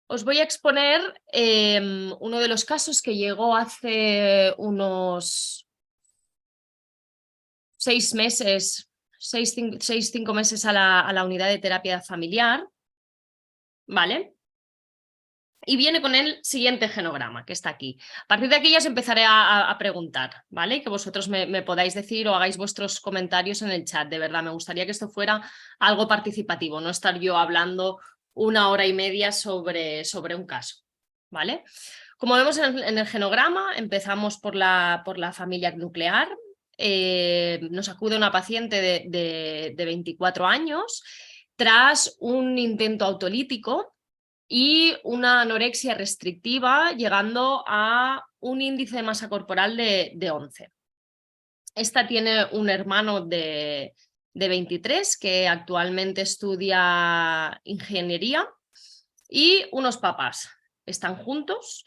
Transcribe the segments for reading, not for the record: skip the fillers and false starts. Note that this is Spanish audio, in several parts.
os voy a exponer uno de los casos que llegó hace unos 6 meses, 5 meses a la unidad de terapia familiar, ¿vale? Y viene con el siguiente genograma, que está aquí. A partir de aquí ya os empezaré a preguntar, ¿vale? Y que vosotros me podáis decir o hagáis vuestros comentarios en el chat. De verdad, me gustaría que esto fuera algo participativo, no estar yo hablando 1 hora y media sobre un caso, ¿vale? Como vemos en el genograma, empezamos por la familia nuclear. Nos acude una paciente de 24 años tras un intento autolítico y una anorexia restrictiva, llegando a un índice de masa corporal de 11. Esta tiene un hermano de 23 que actualmente estudia ingeniería y unos papás. Están juntos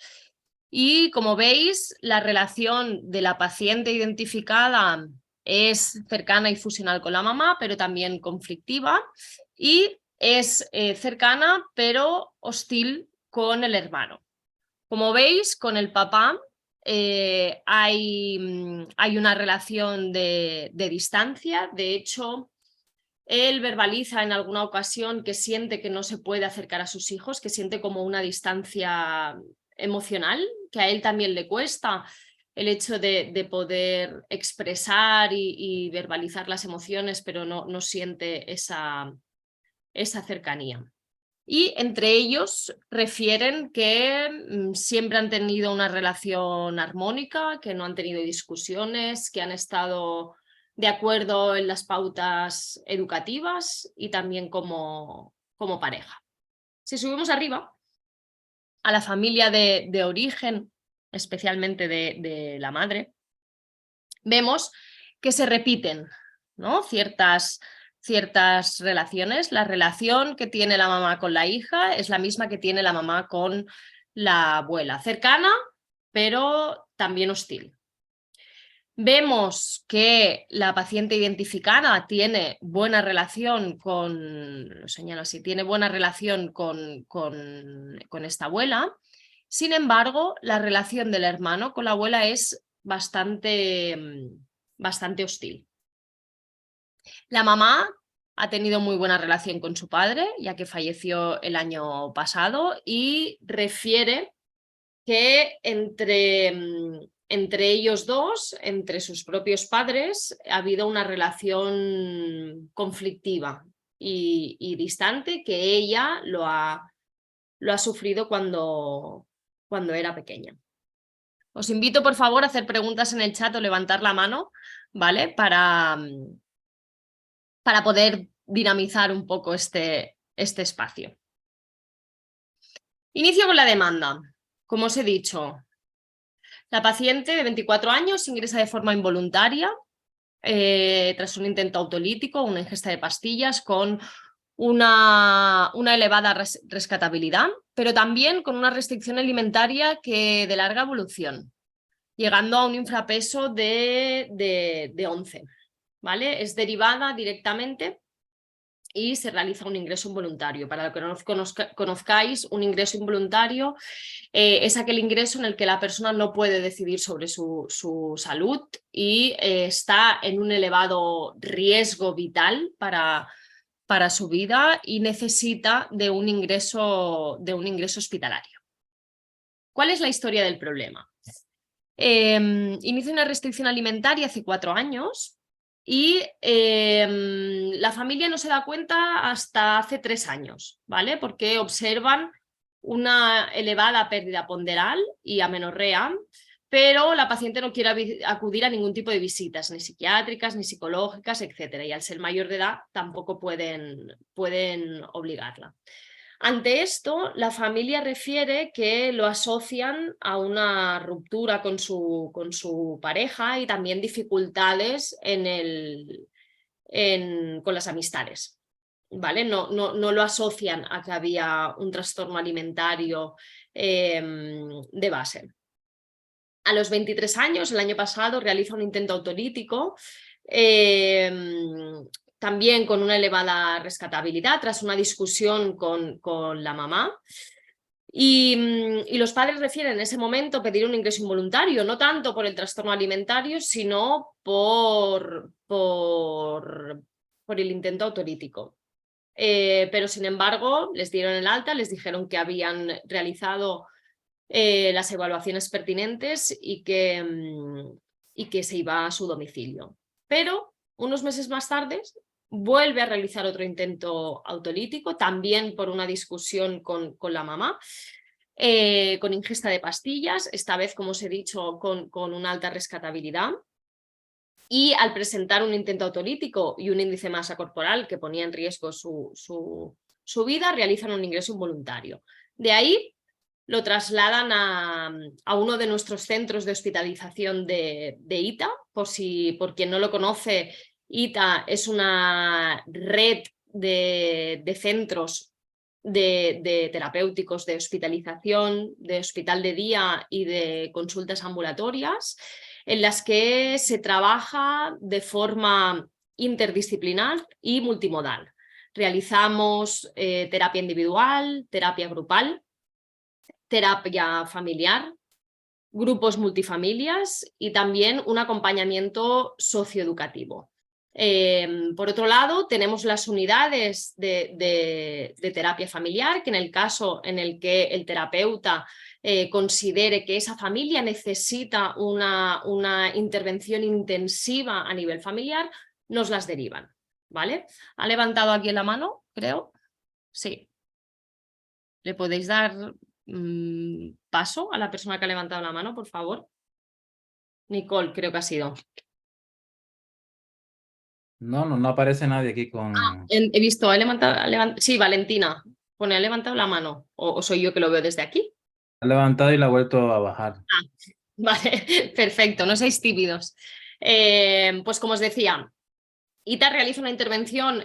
y, como veis, la relación de la paciente identificada es cercana y fusional con la mamá, pero también conflictiva, y es cercana pero hostil con el hermano. Como veis, con el papá hay una relación de distancia. De hecho, él verbaliza en alguna ocasión que siente que no se puede acercar a sus hijos, que siente como una distancia emocional, que a él también le cuesta el hecho de poder expresar y verbalizar las emociones, pero no siente esa cercanía. Y entre ellos refieren que siempre han tenido una relación armónica, que no han tenido discusiones, que han estado de acuerdo en las pautas educativas y también como pareja. Si subimos arriba, a la familia de origen, especialmente de la madre, vemos que se repiten, ¿no? ciertas relaciones. La relación que tiene la mamá con la hija es la misma que tiene la mamá con la abuela, cercana, pero también hostil. Vemos que la paciente identificada tiene buena relación lo señalo así, tiene buena relación con esta abuela. Sin embargo, la relación del hermano con la abuela es bastante hostil. La mamá ha tenido muy buena relación con su padre, ya que falleció el año pasado, y refiere que entre ellos dos, entre sus propios padres, ha habido una relación conflictiva y distante, que ella lo ha sufrido cuando era pequeña. Os invito, por favor, a hacer preguntas en el chat o levantar la mano, ¿vale? Para poder dinamizar un poco este espacio. Inicio con la demanda. Como os he dicho, la paciente de 24 años ingresa de forma involuntaria tras un intento autolítico, una ingesta de pastillas con una elevada rescatabilidad, pero también con una restricción alimentaria de larga evolución, llegando a un infrapeso de 11. ¿Vale? Es derivada directamente y se realiza un ingreso involuntario. Para lo que no conozcáis, un ingreso involuntario es aquel ingreso en el que la persona no puede decidir sobre su salud y está en un elevado riesgo vital para su vida y necesita de un ingreso hospitalario. ¿Cuál es la historia del problema? Inicia una restricción alimentaria hace 4 años y la familia no se da cuenta hasta hace 3 años, ¿vale? Porque observan una elevada pérdida ponderal y amenorrea, pero la paciente no quiere acudir a ningún tipo de visitas, ni psiquiátricas, ni psicológicas, etc. Y al ser mayor de edad tampoco pueden obligarla. Ante esto, la familia refiere que lo asocian a una ruptura con su pareja y también dificultades con las amistades. ¿Vale? No lo asocian a que había un trastorno alimentario de base. A los 23 años, el año pasado, realiza un intento autolítico, también con una elevada rescatabilidad, tras una discusión con la mamá, Y los padres refieren en ese momento pedir un ingreso involuntario, no tanto por el trastorno alimentario, sino por el intento autolítico. Pero sin embargo, les dieron el alta, les dijeron que habían realizado las evaluaciones pertinentes y que se iba a su domicilio. Pero unos meses más tarde vuelve a realizar otro intento autolítico, también por una discusión con la mamá, con ingesta de pastillas, esta vez, como os he dicho, con una alta rescatabilidad. Y al presentar un intento autolítico y un índice de masa corporal que ponía en riesgo su vida, realizan un ingreso involuntario. De ahí lo trasladan a uno de nuestros centros de hospitalización de ITA. Por quien no lo conoce, ITA es una red de centros de terapéuticos de hospitalización, de hospital de día y de consultas ambulatorias, en las que se trabaja de forma interdisciplinar y multimodal. Realizamos terapia individual, terapia grupal, terapia familiar, grupos multifamilias y también un acompañamiento socioeducativo. Por otro lado, tenemos las unidades de terapia familiar, que en el caso en el que el terapeuta considere que esa familia necesita una intervención intensiva a nivel familiar, nos las derivan. ¿Vale? ¿Ha levantado aquí la mano? Creo. Sí. ¿Le podéis dar paso a la persona que ha levantado la mano, por favor? Nicole, creo que ha sido. No aparece nadie aquí con... He visto, sí, Valentina. Pone, ha levantado la mano. ¿O soy yo que lo veo desde aquí? Ha levantado y la ha vuelto a bajar. Vale, perfecto, no seáis tímidos. Pues como os decía, ITA realiza una intervención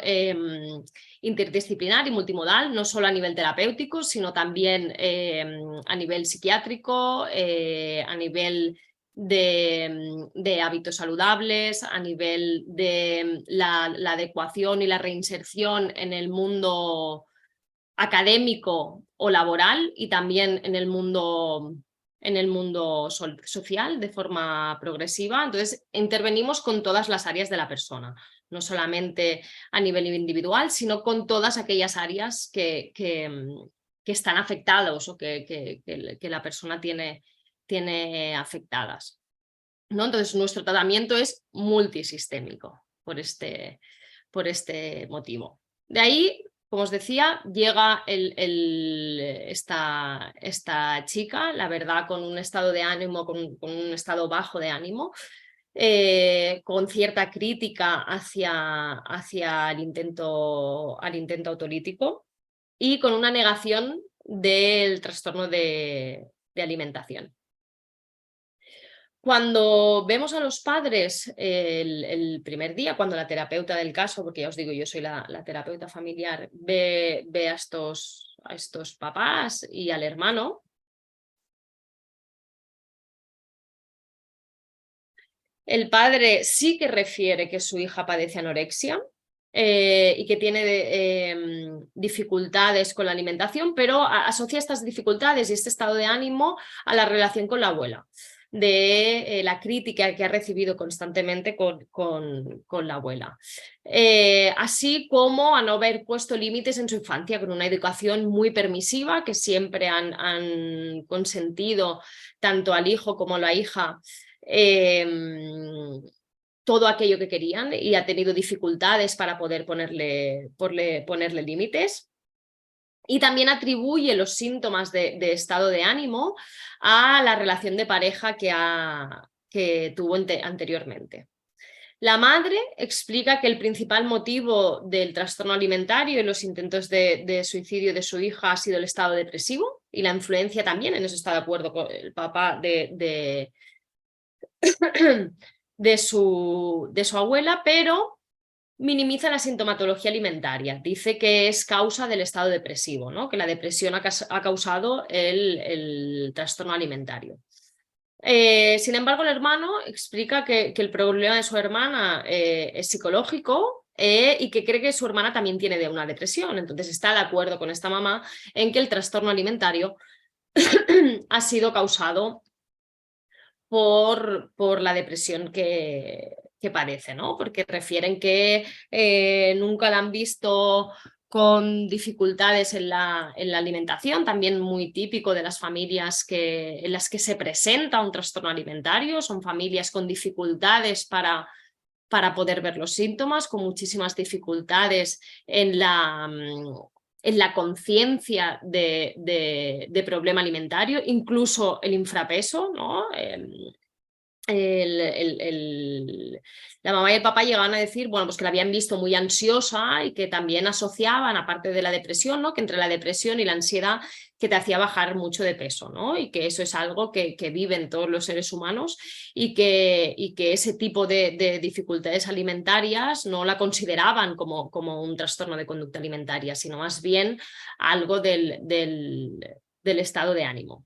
interdisciplinar y multimodal, no solo a nivel terapéutico, sino también a nivel psiquiátrico, a nivel de hábitos saludables, a nivel de la adecuación y la reinserción en el mundo académico o laboral y también en el mundo social de forma progresiva. Entonces, intervenimos con todas las áreas de la persona, no solamente a nivel individual, sino con todas aquellas áreas que están afectadas o que la persona tiene afectadas, ¿no? Entonces, nuestro tratamiento es multisistémico por este motivo. De ahí, como os decía, llega esta chica, la verdad, con un estado de ánimo, con un estado bajo de ánimo, con cierta crítica hacia el intento autolítico y con una negación del trastorno de alimentación. Cuando vemos a los padres el primer día, cuando la terapeuta del caso, porque ya os digo, yo soy la terapeuta familiar, ve a estos papás y al hermano, el padre sí que refiere que su hija padece anorexia y que tiene dificultades con la alimentación, pero asocia estas dificultades y este estado de ánimo a la relación con la abuela, de la crítica que ha recibido constantemente con la abuela, así como a no haber puesto límites en su infancia, con una educación muy permisiva que siempre han consentido tanto al hijo como a la hija todo aquello que querían y ha tenido dificultades para poder ponerle límites. Y también atribuye los síntomas de estado de ánimo a la relación de pareja que tuvo anteriormente. La madre explica que el principal motivo del trastorno alimentario y los intentos de suicidio de su hija ha sido el estado depresivo y la influencia también, en eso está de acuerdo con el papá de su abuela, pero minimiza la sintomatología alimentaria. Dice que es causa del estado depresivo, ¿no? Que la depresión ha causado el trastorno alimentario. Sin embargo, el hermano explica que el problema de su hermana es psicológico y que cree que su hermana también tiene una depresión. Entonces está de acuerdo con esta mamá en que el trastorno alimentario ha sido causado por la depresión que padece, ¿no? Porque refieren que nunca la han visto con dificultades en la alimentación, también muy típico de las familias en las que se presenta un trastorno alimentario, son familias con dificultades para poder ver los síntomas, con muchísimas dificultades en la conciencia de problema alimentario, incluso el infrapeso, ¿no? La mamá y el papá llegaban a decir, bueno, pues que la habían visto muy ansiosa y que también asociaban, aparte de la depresión, ¿no? Que entre la depresión y la ansiedad que te hacía bajar mucho de peso, ¿no? Y que eso es algo que viven todos los seres humanos y que ese tipo de dificultades alimentarias no la consideraban como un trastorno de conducta alimentaria, sino más bien algo del estado de ánimo.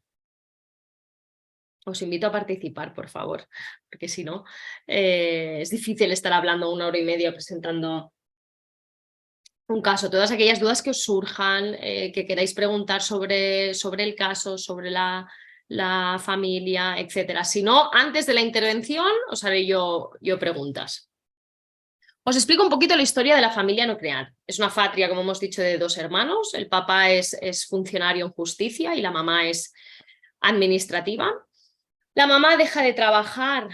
Os invito a participar, por favor, porque si no, es difícil estar hablando 1 hora y media presentando un caso. Todas aquellas dudas que os surjan, que queráis preguntar sobre el caso, sobre la familia, etc. Si no, antes de la intervención os haré yo preguntas. Os explico un poquito la historia de la familia nuclear. Es una familia, como hemos dicho, de 2 hermanos. El papá es funcionario en justicia y la mamá es administrativa. La mamá deja de trabajar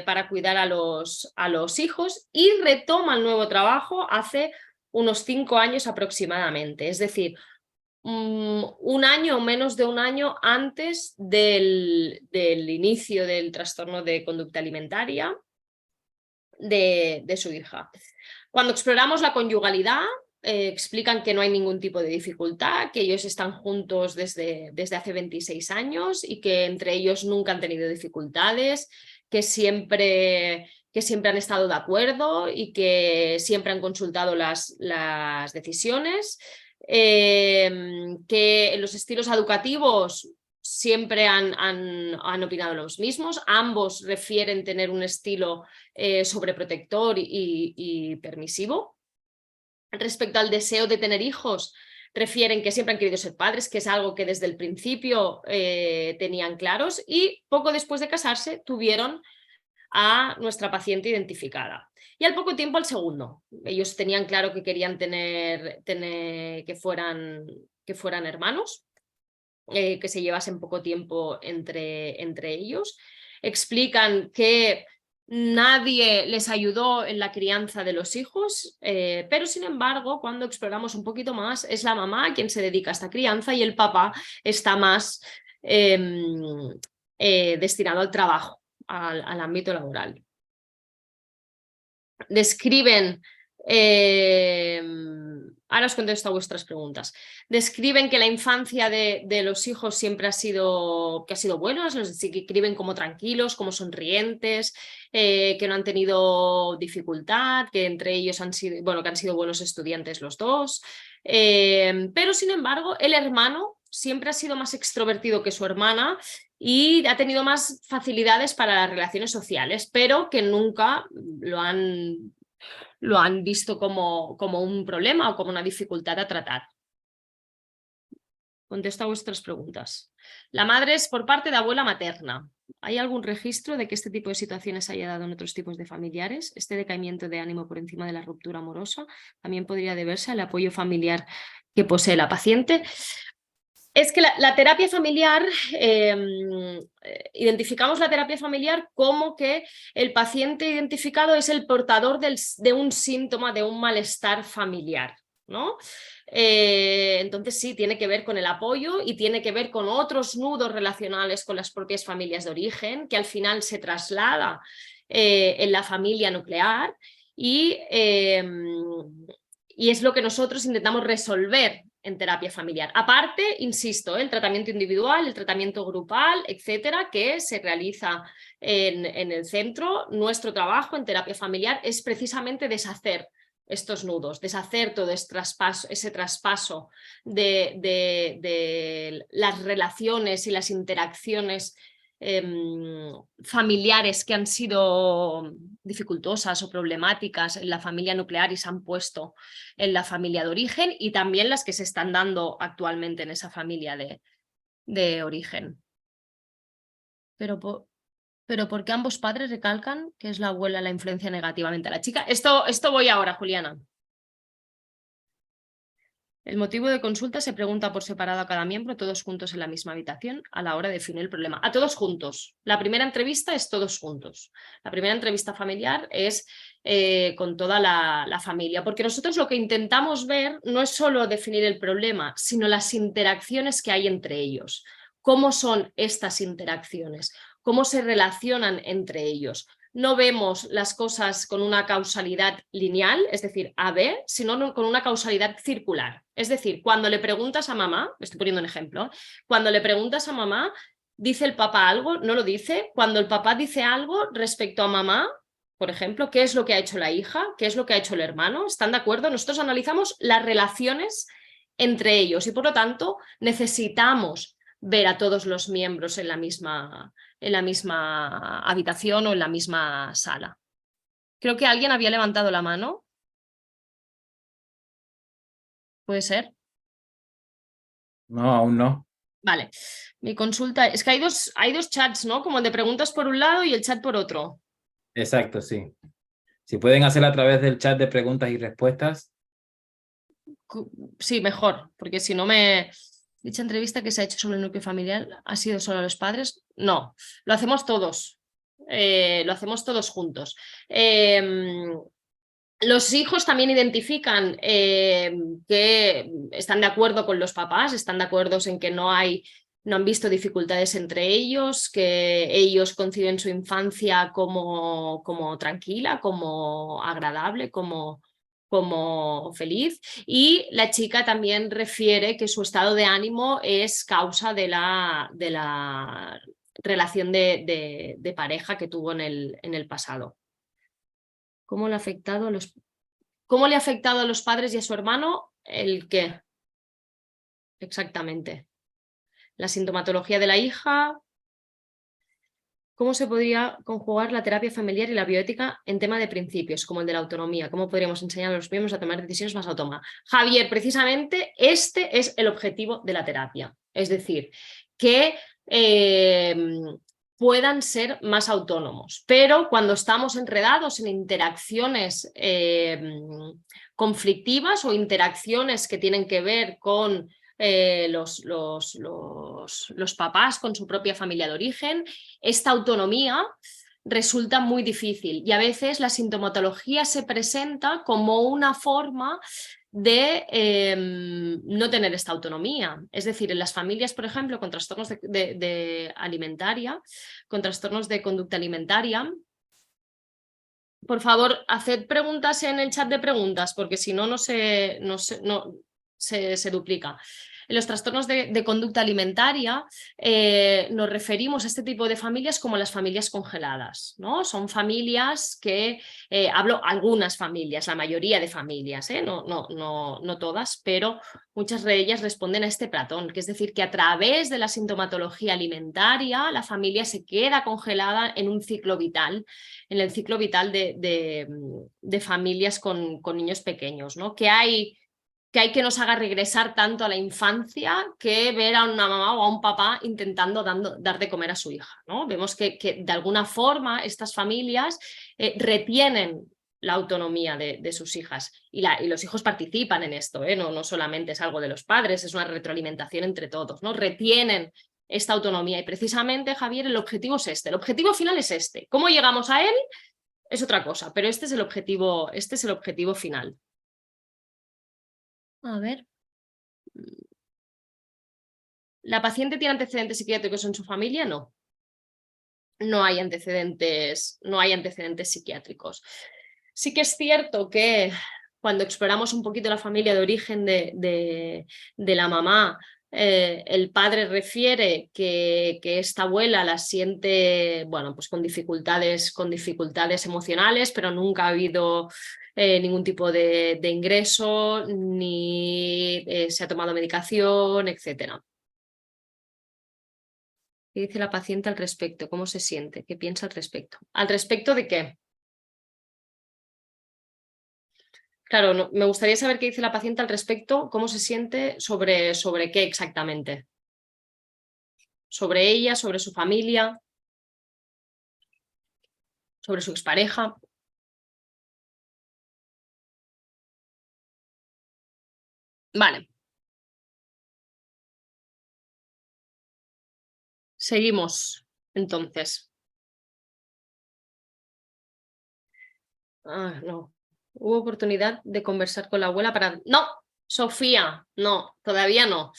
para cuidar a los hijos y retoma el nuevo trabajo hace unos 5 años aproximadamente. Es decir, 1 año o menos de 1 año antes del inicio del trastorno de conducta alimentaria de su hija. Cuando exploramos la conyugalidad, explican que no hay ningún tipo de dificultad, que ellos están juntos desde hace 26 años y que entre ellos nunca han tenido dificultades, que siempre han estado de acuerdo y que siempre han consultado las decisiones, que en los estilos educativos siempre han opinado los mismos. Ambos refieren tener un estilo sobreprotector y permisivo. Respecto al deseo de tener hijos, refieren que siempre han querido ser padres, que es algo que desde el principio tenían claros, y poco después de casarse tuvieron a nuestra paciente identificada. Y al poco tiempo al segundo. Ellos tenían claro que querían que fueran hermanos, que se llevasen poco tiempo entre ellos. Explican que nadie les ayudó en la crianza de los hijos, pero sin embargo, cuando exploramos un poquito más, es la mamá quien se dedica a esta crianza y el papá está más destinado al trabajo, al ámbito laboral. Describen, ahora os contesto a vuestras preguntas, describen que la infancia de los hijos siempre ha sido buena, los describen como tranquilos, como sonrientes, que no han tenido dificultad, que entre ellos que han sido buenos estudiantes los dos, pero sin embargo el hermano siempre ha sido más extrovertido que su hermana y ha tenido más facilidades para las relaciones sociales, pero que nunca lo han visto como un problema o como una dificultad a tratar. Contesto a vuestras preguntas. La madre es por parte de abuela materna. ¿Hay algún registro de que este tipo de situaciones haya dado en otros tipos de familiares? Este decaimiento de ánimo por encima de la ruptura amorosa también podría deberse al apoyo familiar que posee la paciente. Es que la terapia familiar, identificamos la terapia familiar como que el paciente identificado es el portador de un síntoma, de un malestar familiar, ¿no? Entonces sí, tiene que ver con el apoyo y tiene que ver con otros nudos relacionales con las propias familias de origen, que al final se traslada en la familia nuclear y es lo que nosotros intentamos resolver en terapia familiar. Aparte, insisto, el tratamiento individual, el tratamiento grupal, etcétera, que se realiza en el centro. Nuestro trabajo en terapia familiar es precisamente deshacer estos nudos, deshacer todo ese traspaso de las relaciones y las interacciones familiares que han sido dificultosas o problemáticas en la familia nuclear y se han puesto en la familia de origen, y también las que se están dando actualmente en esa familia de origen. Pero ¿por qué ambos padres recalcan que es la abuela la influencia negativamente a la chica? Esto voy ahora, Juliana. El motivo de consulta se pregunta por separado a cada miembro, todos juntos en la misma habitación, a la hora de definir el problema. A todos juntos. La primera entrevista es todos juntos. La primera entrevista familiar es con toda la familia, porque nosotros lo que intentamos ver no es solo definir el problema, sino las interacciones que hay entre ellos. ¿Cómo son estas interacciones? ¿Cómo se relacionan entre ellos? No vemos las cosas con una causalidad lineal, es decir, A-B, sino con una causalidad circular. Es decir, cuando le preguntas a mamá, estoy poniendo un ejemplo, cuando le preguntas a mamá, ¿dice el papá algo? No lo dice. Cuando el papá dice algo respecto a mamá, por ejemplo, ¿qué es lo que ha hecho la hija? ¿Qué es lo que ha hecho el hermano? ¿Están de acuerdo? Nosotros analizamos las relaciones entre ellos y, por lo tanto, necesitamos ver a todos los miembros en la misma habitación o en la misma sala. Creo que alguien había levantado la mano. ¿Puede ser? No, aún no. Vale. Mi consulta es que hay dos chats, ¿no? Como el de preguntas por un lado y el chat por otro. Exacto, sí. Si pueden hacerlo a través del chat de preguntas y respuestas. Sí, mejor, porque si no me... Dicha entrevista que se ha hecho sobre el núcleo familiar ha sido solo a los padres. No, lo hacemos todos. Lo hacemos todos juntos. Los hijos también identifican que están de acuerdo con los papás, están de acuerdo en que no han visto dificultades entre ellos, que ellos conciben su infancia como tranquila, como agradable, como feliz. Y la chica también refiere que su estado de ánimo es causa de la relación de pareja que tuvo en el pasado. ¿Cómo le ha afectado a los padres y a su hermano? ¿El qué? Exactamente. La sintomatología de la hija. ¿Cómo se podría conjugar la terapia familiar y la bioética en tema de principios, como el de la autonomía? ¿Cómo podríamos enseñar a los miembros a tomar decisiones más autónomas? Javier, precisamente este es el objetivo de la terapia. Es decir, que puedan ser más autónomos. Pero cuando estamos enredados en interacciones conflictivas o interacciones que tienen que ver con los papás, con su propia familia de origen, esta autonomía resulta muy difícil y a veces la sintomatología se presenta como una forma de no tener esta autonomía. Es decir, en las familias, por ejemplo, con trastornos de alimentaria, con trastornos de conducta alimentaria, por favor, haced preguntas en el chat de preguntas, porque si no, se duplica. En los trastornos de conducta alimentaria nos referimos a este tipo de familias como las familias congeladas, ¿no? Son familias que, hablo algunas familias, la mayoría de familias, no todas, pero muchas de ellas responden a este patrón, que es decir, que a través de la sintomatología alimentaria la familia se queda congelada en un ciclo vital, en el ciclo vital de familias con niños pequeños, ¿no? Que hay que nos haga regresar tanto a la infancia que ver a una mamá o a un papá intentando dar de comer a su hija, ¿no? Vemos que de alguna forma estas familias retienen la autonomía de sus hijas y los hijos participan en esto, no solamente es algo de los padres, es una retroalimentación entre todos, ¿no? Retienen esta autonomía y precisamente, Javier, el objetivo es este, el objetivo final es este. ¿Cómo llegamos a él? Es otra cosa, pero este es el objetivo final. A ver. ¿La paciente tiene antecedentes psiquiátricos en su familia? No. No hay antecedentes psiquiátricos. Sí que es cierto que cuando exploramos un poquito la familia de origen de la mamá, el padre refiere que esta abuela la siente, bueno, pues con dificultades emocionales, pero nunca ha habido ningún tipo de ingreso, ni se ha tomado medicación, etcétera. ¿Qué dice la paciente al respecto? ¿Cómo se siente? ¿Qué piensa al respecto? ¿Al respecto de qué? Claro, no, me gustaría saber qué dice la paciente al respecto, cómo se siente sobre qué exactamente. sobre ella, sobre su familia, sobre su expareja. Vale. Seguimos, entonces. No. Hubo oportunidad de conversar con la abuela para... No, Sofía, no, todavía no.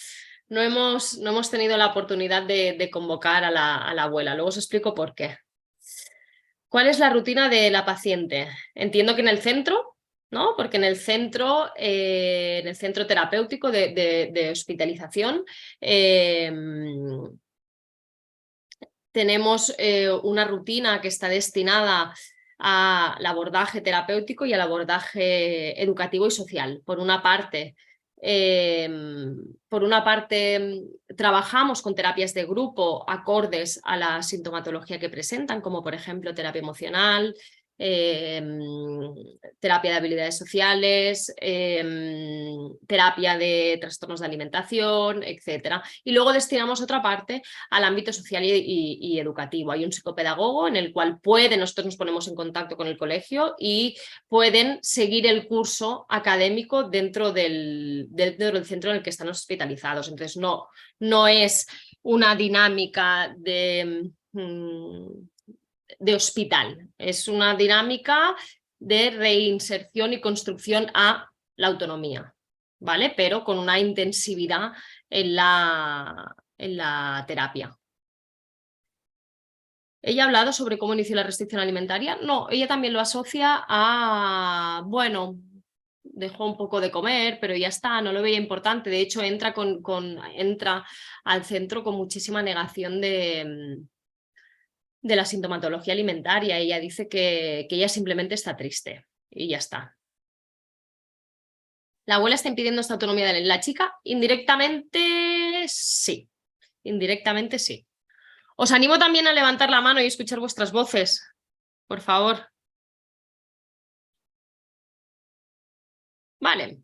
No hemos tenido la oportunidad de convocar a la abuela. Luego os explico por qué. ¿Cuál es la rutina de la paciente? Entiendo que en el centro, ¿no? Porque en el centro terapéutico de hospitalización, tenemos una rutina que está destinada al abordaje terapéutico y al abordaje educativo y social. Por una parte, trabajamos con terapias de grupo acordes a la sintomatología que presentan, como por ejemplo terapia emocional, terapia de habilidades sociales, terapia de trastornos de alimentación, etc. Y luego destinamos otra parte al ámbito social y educativo. Hay un psicopedagogo en el cual nosotros nos ponemos en contacto con el colegio y pueden seguir el curso académico dentro del centro en el que están hospitalizados. Entonces no es una dinámica de hospital, es una dinámica de reinserción y construcción a la autonomía, ¿vale? Pero con una intensividad en la terapia. ¿Ella ha hablado sobre cómo inició la restricción alimentaria? No, ella también lo asocia a, bueno, dejó un poco de comer, pero ya está, no lo veía importante. De hecho, entra al centro con muchísima negación de la sintomatología alimentaria. Ella dice que ella simplemente está triste y ya está. ¿La abuela está impidiendo esta autonomía de la chica? Indirectamente sí. Indirectamente sí. Os animo también a levantar la mano y escuchar vuestras voces, por favor. Vale.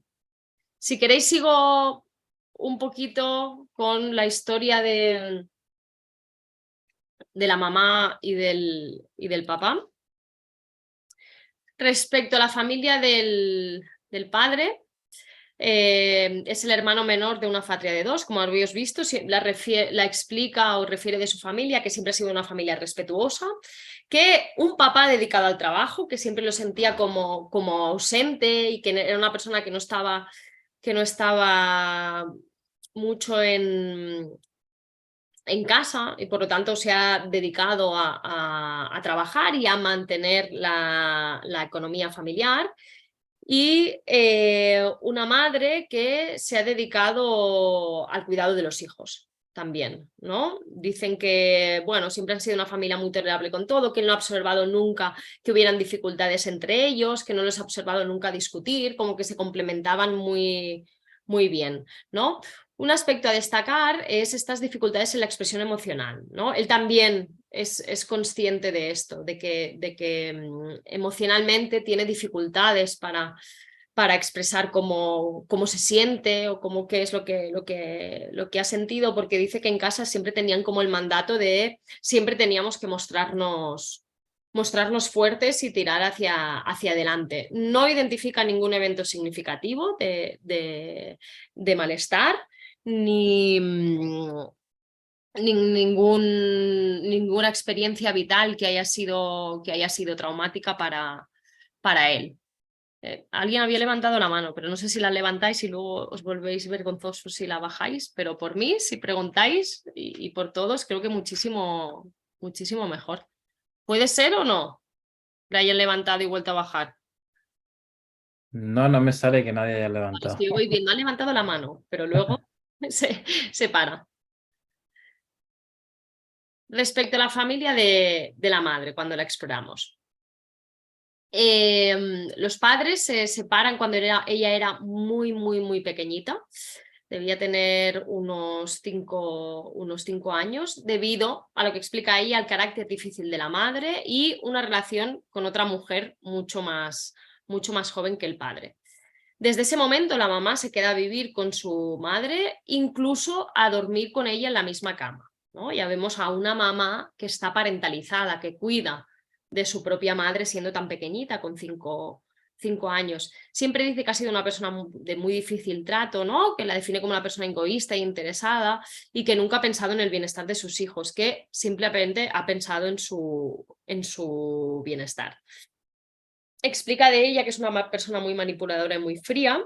Si queréis sigo un poquito con la historia de la mamá y del papá. Respecto a la familia del padre, es el hermano menor de una familia de dos, como habéis visto, la explica o refiere de su familia, que siempre ha sido una familia respetuosa, que un papá dedicado al trabajo, que siempre lo sentía como ausente y que era una persona que no estaba mucho en casa y por lo tanto se ha dedicado a trabajar y a mantener la economía familiar. Y una madre que se ha dedicado al cuidado de los hijos también, ¿no? Dicen que, bueno, siempre han sido una familia muy tolerable con todo, que no ha observado nunca que hubieran dificultades entre ellos, que no les ha observado nunca discutir, como que se complementaban muy, muy bien, ¿no? Un aspecto a destacar es estas dificultades en la expresión emocional, ¿no? Él también es consciente de esto, de que emocionalmente tiene dificultades para expresar cómo se siente o qué es lo que ha sentido, porque dice que en casa siempre tenían como el mandato de siempre teníamos que mostrarnos fuertes y tirar hacia adelante. No identifica ningún evento significativo de malestar, ni ninguna experiencia vital que haya sido traumática para él. Alguien había levantado la mano, pero no sé si la levantáis y luego os volvéis vergonzosos si la bajáis, pero por mí, si preguntáis y por todos, creo que muchísimo mejor. ¿Puede ser o no? Que hayan levantado y vuelto a bajar. No, no me sale que nadie haya levantado. Estoy viendo, ha levantado la mano, pero luego se para. Respecto a la familia de la madre, cuando la exploramos. Los padres se separan cuando ella era muy, muy, muy pequeñita. Debía tener unos 5 años, debido a lo que explica ella, al carácter difícil de la madre y una relación con otra mujer mucho más joven que el padre. Desde ese momento la mamá se queda a vivir con su madre, incluso a dormir con ella en la misma cama. ¿no? Ya vemos a una mamá que está parentalizada, que cuida de su propia madre siendo tan pequeñita, con 5 años. Siempre dice que ha sido una persona de muy difícil trato, ¿no? Que la define como una persona egoísta e interesada y que nunca ha pensado en el bienestar de sus hijos, que simplemente ha pensado en su bienestar. Explica de ella que es una persona muy manipuladora y muy fría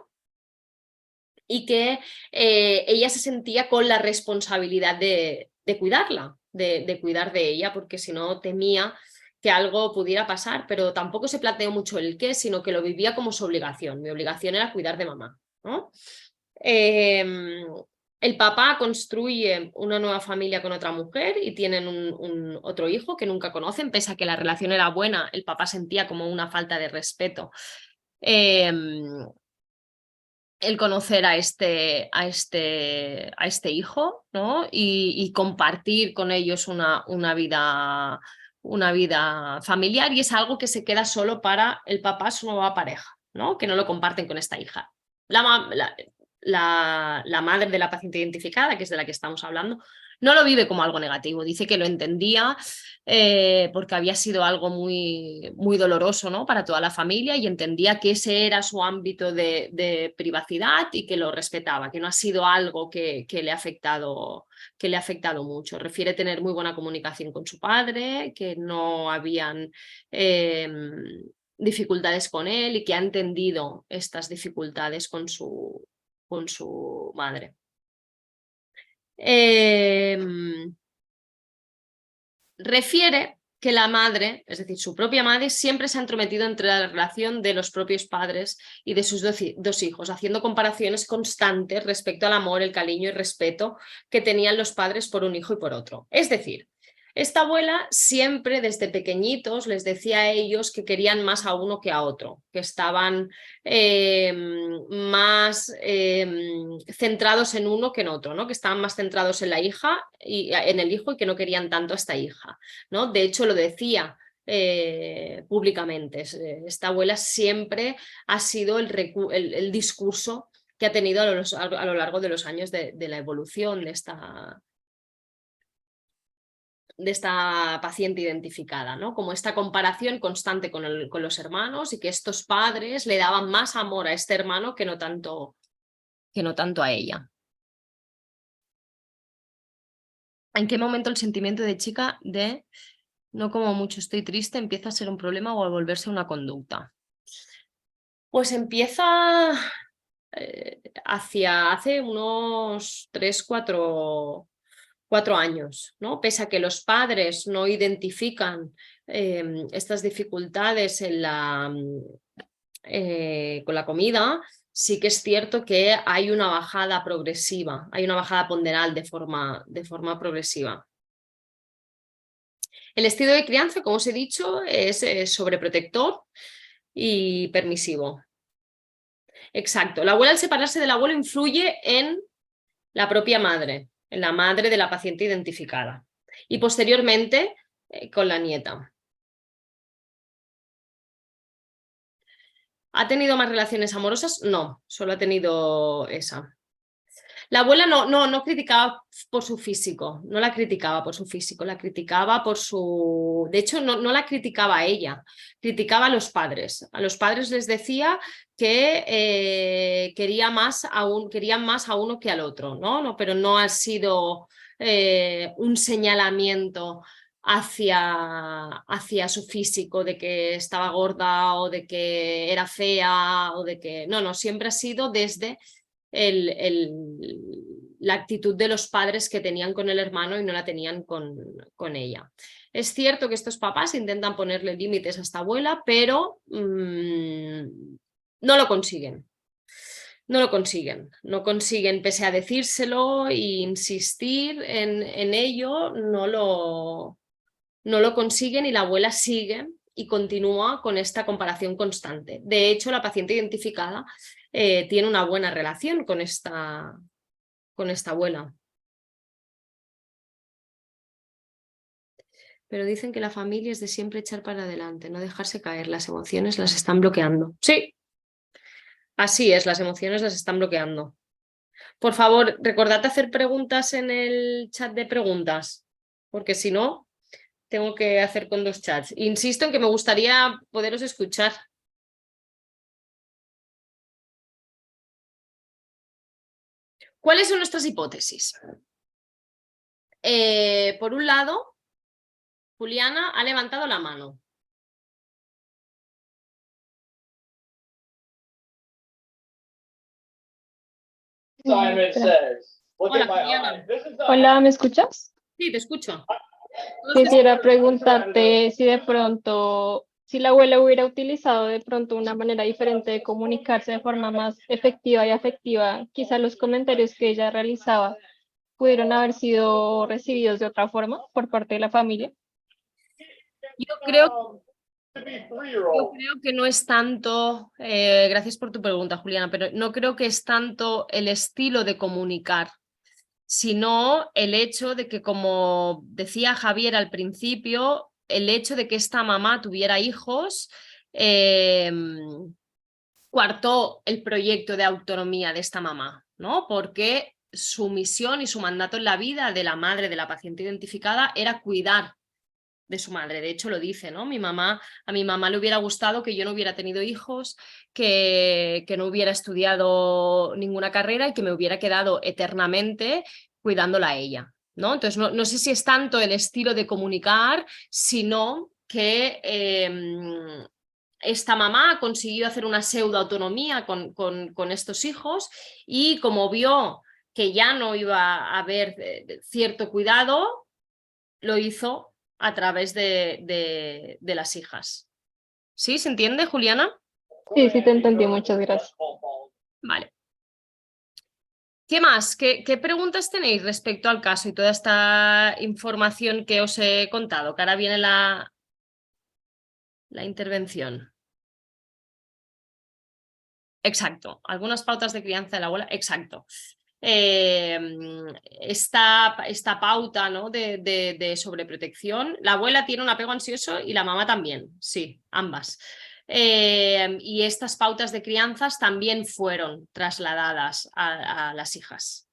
y que ella se sentía con la responsabilidad de cuidarla, de cuidar de ella, porque si no temía que algo pudiera pasar, pero tampoco se planteó mucho el qué, sino que lo vivía como su obligación. Mi obligación era cuidar de mamá, ¿no? El papá construye una nueva familia con otra mujer y tienen otro hijo que nunca conocen, pese a que la relación era buena, el papá sentía como una falta de respeto el conocer a este hijo, ¿no? Y compartir con ellos una vida familiar, y es algo que se queda solo para el papá, su nueva pareja, ¿no? Que no lo comparten con esta hija. La madre de la paciente identificada, que es de la que estamos hablando, no lo vive como algo negativo, dice que lo entendía porque había sido algo muy, muy doloroso, ¿no? Para toda la familia, y entendía que ese era su ámbito de privacidad y que lo respetaba, que no ha sido algo que le ha afectado mucho. Refiere tener muy buena comunicación con su padre, que no habían dificultades con él y que ha entendido estas dificultades con su madre. Refiere que la madre, es decir, su propia madre, siempre se ha entrometido entre la relación de los propios padres y de sus dos hijos, haciendo comparaciones constantes respecto al amor, el cariño y respeto que tenían los padres por un hijo y por otro. Es decir, esta abuela siempre desde pequeñitos les decía a ellos que querían más a uno que a otro, que estaban más centrados en uno que en otro, ¿no? Que estaban más centrados en la hija y en el hijo y que no querían tanto a esta hija, ¿no? De hecho lo decía públicamente. Esta abuela siempre ha sido el discurso que ha tenido a lo largo de los años de la evolución de esta paciente identificada, ¿no? Como esta comparación constante con los hermanos y que estos padres le daban más amor a este hermano que no tanto a ella. ¿En qué momento el sentimiento de chica de no como mucho estoy triste empieza a ser un problema o a volverse una conducta? Pues empieza hace unos 3-4 años, ¿no? Pese a que los padres no identifican estas dificultades con la comida, sí que es cierto que hay una bajada progresiva, hay una bajada ponderal de forma progresiva. El estilo de crianza, como os he dicho, es sobreprotector y permisivo. Exacto. La abuela, al separarse del abuelo, influye en la propia madre, en la madre de la paciente identificada, y posteriormente con la nieta. ¿Ha tenido más relaciones amorosas? No, solo ha tenido esa. La abuela no criticaba por su físico, no la criticaba por su físico, la criticaba por su... De hecho, no la criticaba a ella, criticaba a los padres. A los padres les decía que querían más a uno que al otro, ¿no? Pero no ha sido un señalamiento hacia su físico, de que estaba gorda o de que era fea o de que... No, siempre ha sido desde la actitud de los padres que tenían con el hermano y no la tenían con ella. Es cierto que estos papás intentan ponerle límites a esta abuela, pero no lo consiguen. No consiguen, pese a decírselo e insistir en ello, no lo consiguen, y la abuela sigue y continúa con esta comparación constante. De hecho, la paciente identificada tiene una buena relación con esta abuela. Pero dicen que la familia es de siempre echar para adelante, no dejarse caer, las emociones las están bloqueando. Sí, así es, las emociones las están bloqueando. Por favor, recordad hacer preguntas en el chat de preguntas, porque si no, tengo que hacer con 2 chats. Insisto en que me gustaría poderos escuchar. ¿Cuáles son nuestras hipótesis? Por un lado, Juliana ha levantado la mano. Hola, Juliana. Hola, ¿me escuchas? Sí, te escucho. Quisiera preguntarte si de pronto, si la abuela hubiera utilizado de pronto una manera diferente de comunicarse de forma más efectiva y afectiva, quizá los comentarios que ella realizaba pudieron haber sido recibidos de otra forma por parte de la familia. Yo creo que no es tanto, gracias por tu pregunta, Juliana, pero no creo que es tanto el estilo de comunicar, sino el hecho de que, como decía Javier al principio, el hecho de que esta mamá tuviera hijos coartó el proyecto de autonomía de esta mamá, ¿no? Porque su misión y su mandato en la vida de la madre de la paciente identificada era cuidar de su madre. De hecho, lo dice, ¿no? A mi mamá le hubiera gustado que yo no hubiera tenido hijos, que no hubiera estudiado ninguna carrera y que me hubiera quedado eternamente cuidándola a ella, ¿no? Entonces, no sé si es tanto el estilo de comunicar, sino que esta mamá ha conseguido hacer una pseudo-autonomía con estos hijos y como vio que ya no iba a haber cierto cuidado, lo hizo a través de las hijas. ¿Sí? ¿Se entiende, Juliana? Sí, sí te entendí, muchas gracias. Vale. ¿Qué más? ¿Qué preguntas tenéis respecto al caso y toda esta información que os he contado? Que ahora viene la intervención. Exacto. Algunas pautas de crianza de la abuela. Exacto. Esta pauta, ¿no? de sobreprotección. La abuela tiene un apego ansioso y la mamá también. Sí, ambas. Y estas pautas de crianzas también fueron trasladadas a las hijas.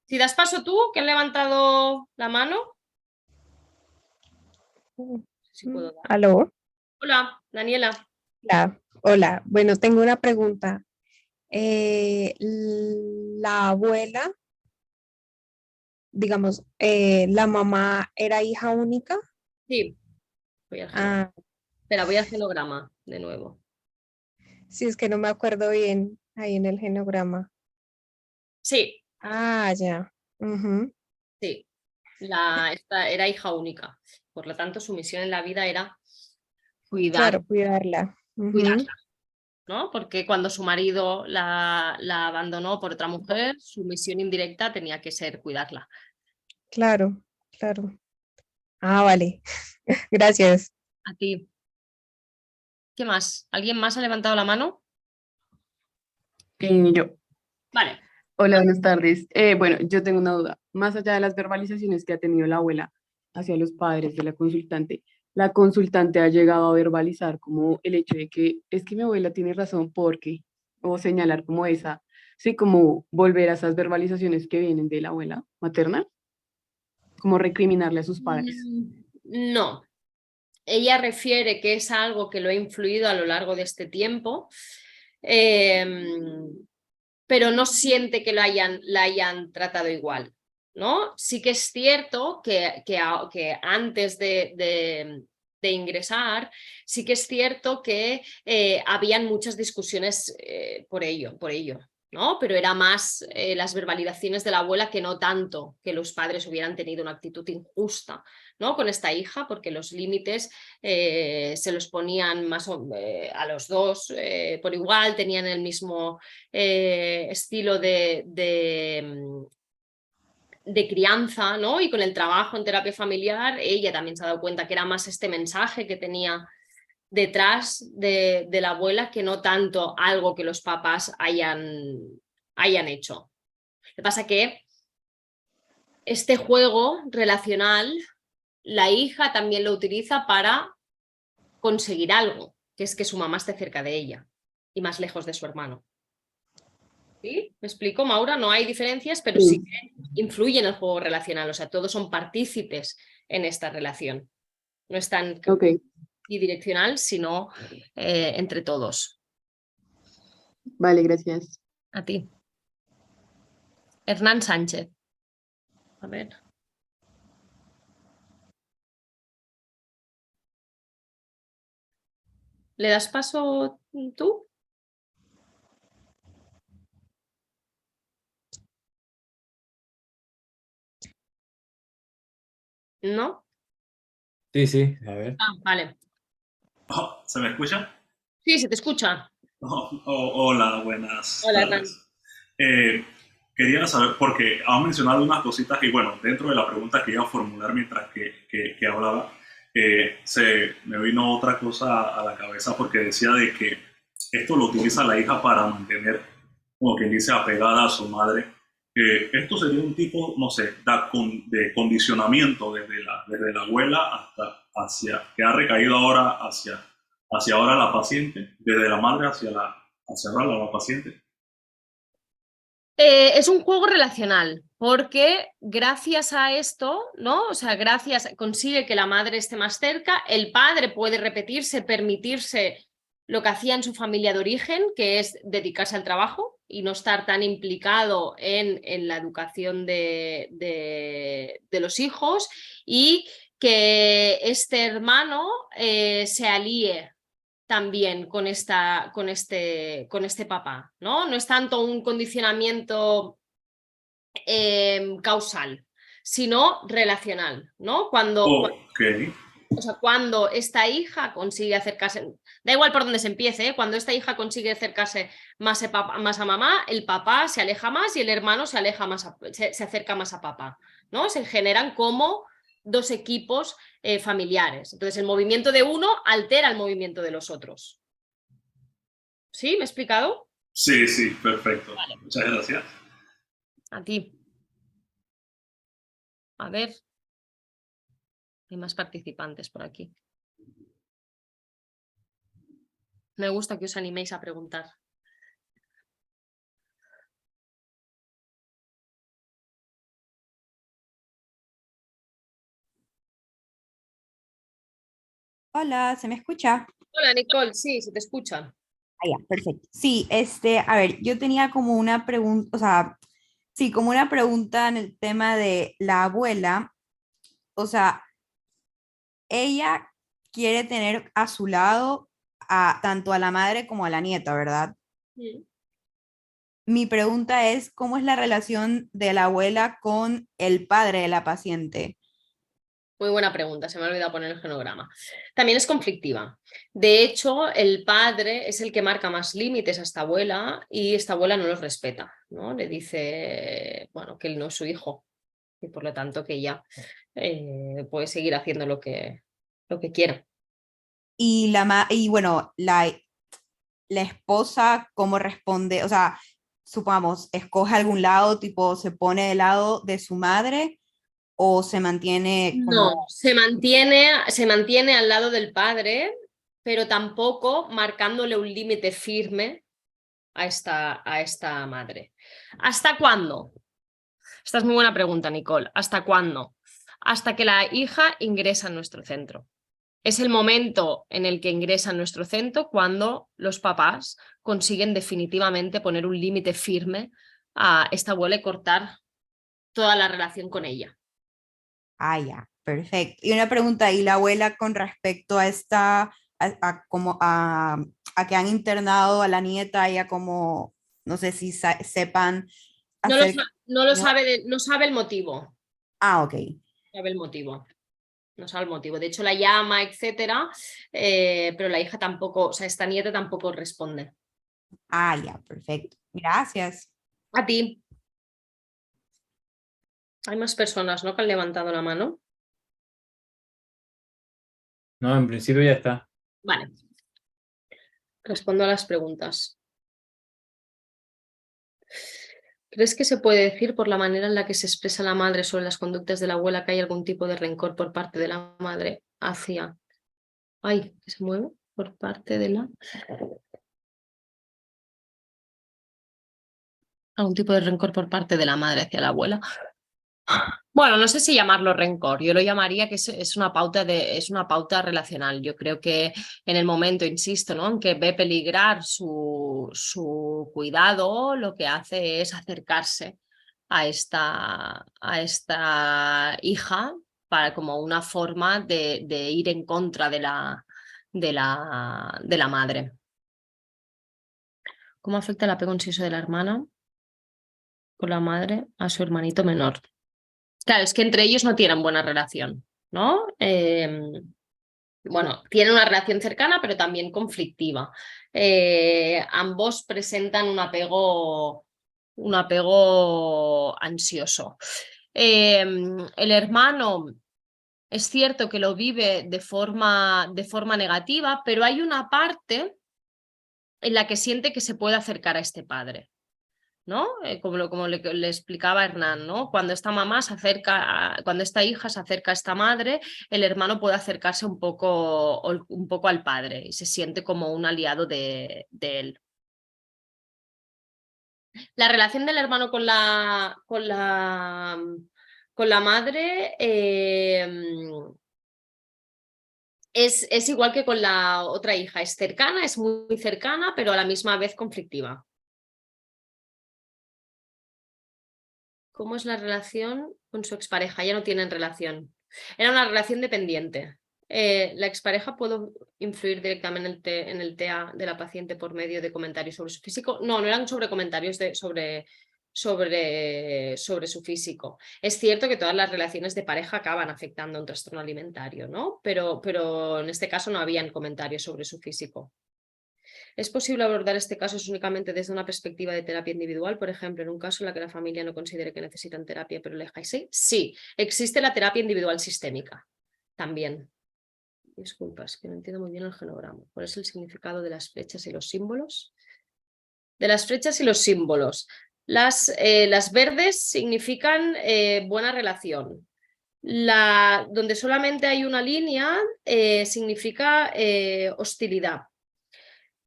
Si das paso tú, que han levantado la mano. No sé si puedo dar. ¿Aló? Hola, Daniela. Hola. Bueno, tengo una pregunta. La abuela, digamos, la mamá era hija única. Sí, voy al genograma. Ah, Espera, voy al genograma de nuevo. sí, es que no me acuerdo bien ahí en el genograma. Sí, Ah, ya. Ujú. sí. Esta era hija única. Por lo tanto, su misión en la vida era Claro, cuidarla. Ujú. cuidarla, ¿no? Porque cuando su marido la abandonó por otra mujer, su misión indirecta tenía que ser cuidarla. Claro, claro. Ah, vale. Gracias. A ti. ¿Qué más? ¿Alguien más ha levantado la mano? Yo. Vale. Hola, buenas tardes. Bueno, yo tengo una duda. Más allá de las verbalizaciones que ha tenido la abuela hacia los padres de la consultante ha llegado a verbalizar como el hecho de que es que mi abuela tiene razón porque, o señalar como esa, sí, como volver a esas verbalizaciones que vienen de la abuela materna, como recriminarle a sus padres. No. Ella refiere que es algo que lo ha influido a lo largo de este tiempo, pero no siente que la hayan tratado igual, ¿no? Sí que es cierto que antes de ingresar, sí que es cierto que habían muchas discusiones por ello, ¿no? Pero era más las verbalizaciones de la abuela que no tanto que los padres hubieran tenido una actitud injusta, ¿no? Con esta hija, porque los límites se los ponían a los dos por igual, tenían el mismo estilo de crianza, ¿no? Y con el trabajo en terapia familiar, ella también se ha dado cuenta que era más este mensaje que tenía detrás de la abuela que no tanto algo que los papás hayan hecho. Lo que pasa es que este juego relacional, la hija también lo utiliza para conseguir algo, que es que su mamá esté cerca de ella y más lejos de su hermano. ¿Sí? ¿Me explico, Maura? No hay diferencias, pero sí que influye en el juego relacional. O sea, todos son partícipes en esta relación. No es tan Ok. bidireccional, sino entre todos. Vale, gracias. A ti. Hernán Sánchez. A ver. ¿Le das paso tú? ¿No? Sí, sí, a ver. Ah, vale. Oh, ¿se me escucha? Sí, se te escucha. Hola, buenas Hola, Hernán. tardes. Quería saber, porque han mencionado unas cositas y bueno, dentro de la pregunta que iba a formular mientras que hablaba, me vino otra cosa a la cabeza porque decía de que esto lo utiliza la hija para mantener, como quien dice, apegada a su madre. Esto sería un tipo, no sé, de condicionamiento desde la abuela que ha recaído ahora hacia ahora la paciente, desde la madre hacia ahora la paciente. Es un juego relacional, porque gracias a esto, ¿no? O sea, consigue que la madre esté más cerca, el padre puede repetirse, permitirse lo que hacía en su familia de origen, que es dedicarse al trabajo y no estar tan implicado en la educación de los hijos, y que este hermano se alíe también con este papá, ¿no? No es tanto un condicionamiento causal, sino relacional, ¿no? Ok. O sea, cuando esta hija consigue acercarse, da igual por dónde se empiece, ¿eh? Cuando esta hija consigue acercarse más a mamá, el papá se aleja más y el hermano se acerca más a papá, ¿no? Se generan como dos equipos familiares. Entonces, el movimiento de uno altera el movimiento de los otros. ¿Sí? ¿Me he explicado? Sí, sí, perfecto. Vale. Muchas gracias. A ti. A ver. Hay más participantes por aquí. Me gusta que os animéis a preguntar. Hola, ¿se me escucha? Hola, Nicole. Sí, se te escucha. Ah, ya, perfecto. Sí, a ver, yo tenía como una pregunta, o sea, sí, como una pregunta en el tema de la abuela, o sea, ella quiere tener a su lado tanto a la madre como a la nieta, ¿verdad? Mm. Mi pregunta es, ¿cómo es la relación de la abuela con el padre de la paciente? Muy buena pregunta, se me ha olvidado poner el genograma. También es conflictiva. De hecho, el padre es el que marca más límites a esta abuela y esta abuela no los respeta, ¿no? Le dice, bueno, que él no es su hijo y por lo tanto que ella puede seguir haciendo lo que quiera. Y bueno, la esposa, ¿cómo responde? O sea, supongamos, escoge algún lado, tipo, se pone del lado de su madre o se mantiene No, como... se mantiene al lado del padre, pero tampoco marcándole un límite firme a esta madre. ¿Hasta cuándo? Esta es muy buena pregunta, Nicole. ¿Hasta cuándo? Hasta que la hija ingresa en nuestro centro. Es el momento en el que ingresa en nuestro centro cuando los papás consiguen definitivamente poner un límite firme a esta abuela y cortar toda la relación con ella. Ah, ya, perfecto. Y una pregunta, ¿y la abuela con respecto a a que han internado a la nieta, ella como, no sé si sepan No lo, hacer... no sabe el motivo. Ah, ok. Sabe el motivo. No sabe el motivo. De hecho, la llama, etcétera, pero la hija tampoco, o sea, esta nieta tampoco responde. Ah, ya, perfecto. Gracias. A ti. Hay más personas, ¿no?, que han levantado la mano. No, en principio ya está. Vale. Respondo a las preguntas. ¿Crees que se puede decir por la manera en la que se expresa la madre sobre las conductas de la abuela que hay algún tipo de rencor por parte de la madre hacia... Ay, que se mueve por parte de la... algún tipo de rencor por parte de la madre hacia la abuela. Bueno, no sé si llamarlo rencor, yo lo llamaría que es una pauta relacional. Yo creo que en el momento, insisto, ¿no?, en que ve peligrar su cuidado, lo que hace es acercarse a esta hija como una forma de ir en contra de la madre. ¿Cómo afecta el apego ansioso de la hermana con la madre a su hermanito menor? Claro, es que entre ellos no tienen buena relación, ¿no? Bueno, tienen una relación cercana, pero también conflictiva. Ambos presentan un apego ansioso. El hermano es cierto que lo vive de forma negativa, pero hay una parte en la que siente que se puede acercar a este padre, ¿no? Como le explicaba Hernán, ¿no? Cuando esta cuando esta hija se acerca a esta madre, el hermano puede acercarse un poco al padre y se siente como un aliado de él. La relación del hermano con la madre es igual que con la otra hija, es cercana, es muy cercana, pero a la misma vez conflictiva. ¿Cómo es la relación con su expareja? Ya no tienen relación. Era una relación dependiente. La expareja puede influir directamente en el TEA de la paciente por medio de comentarios sobre su físico. No eran sobre comentarios sobre su físico. Es cierto que todas las relaciones de pareja acaban afectando a un trastorno alimentario, ¿no? Pero en este caso no habían comentarios sobre su físico. ¿Es posible abordar este caso únicamente desde una perspectiva de terapia individual? Por ejemplo, en un caso en el que la familia no considere que necesitan terapia, pero le dejáis sí. Sí, existe la terapia individual sistémica. También. Disculpas, que no entiendo muy bien el genograma. ¿Cuál es el significado de las flechas y los símbolos? De las flechas y los símbolos. Las verdes significan buena relación. Donde solamente hay una línea significa hostilidad.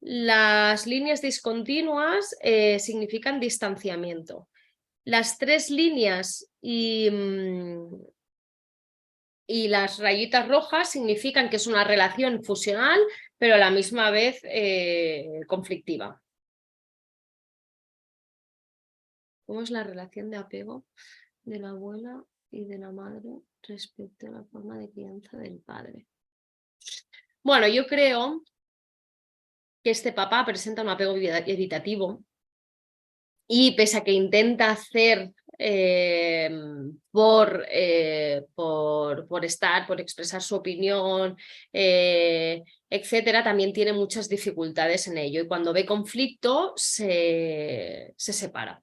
Las líneas discontinuas significan distanciamiento. Las 3 líneas y las rayitas rojas significan que es una relación fusional, pero a la misma vez conflictiva. ¿Cómo es la relación de apego de la abuela y de la madre respecto a la forma de crianza del padre? Bueno, yo creo que este papá presenta un apego evitativo y pese a que intenta hacer por expresar su opinión, etcétera, también tiene muchas dificultades en ello y cuando ve conflicto se separa.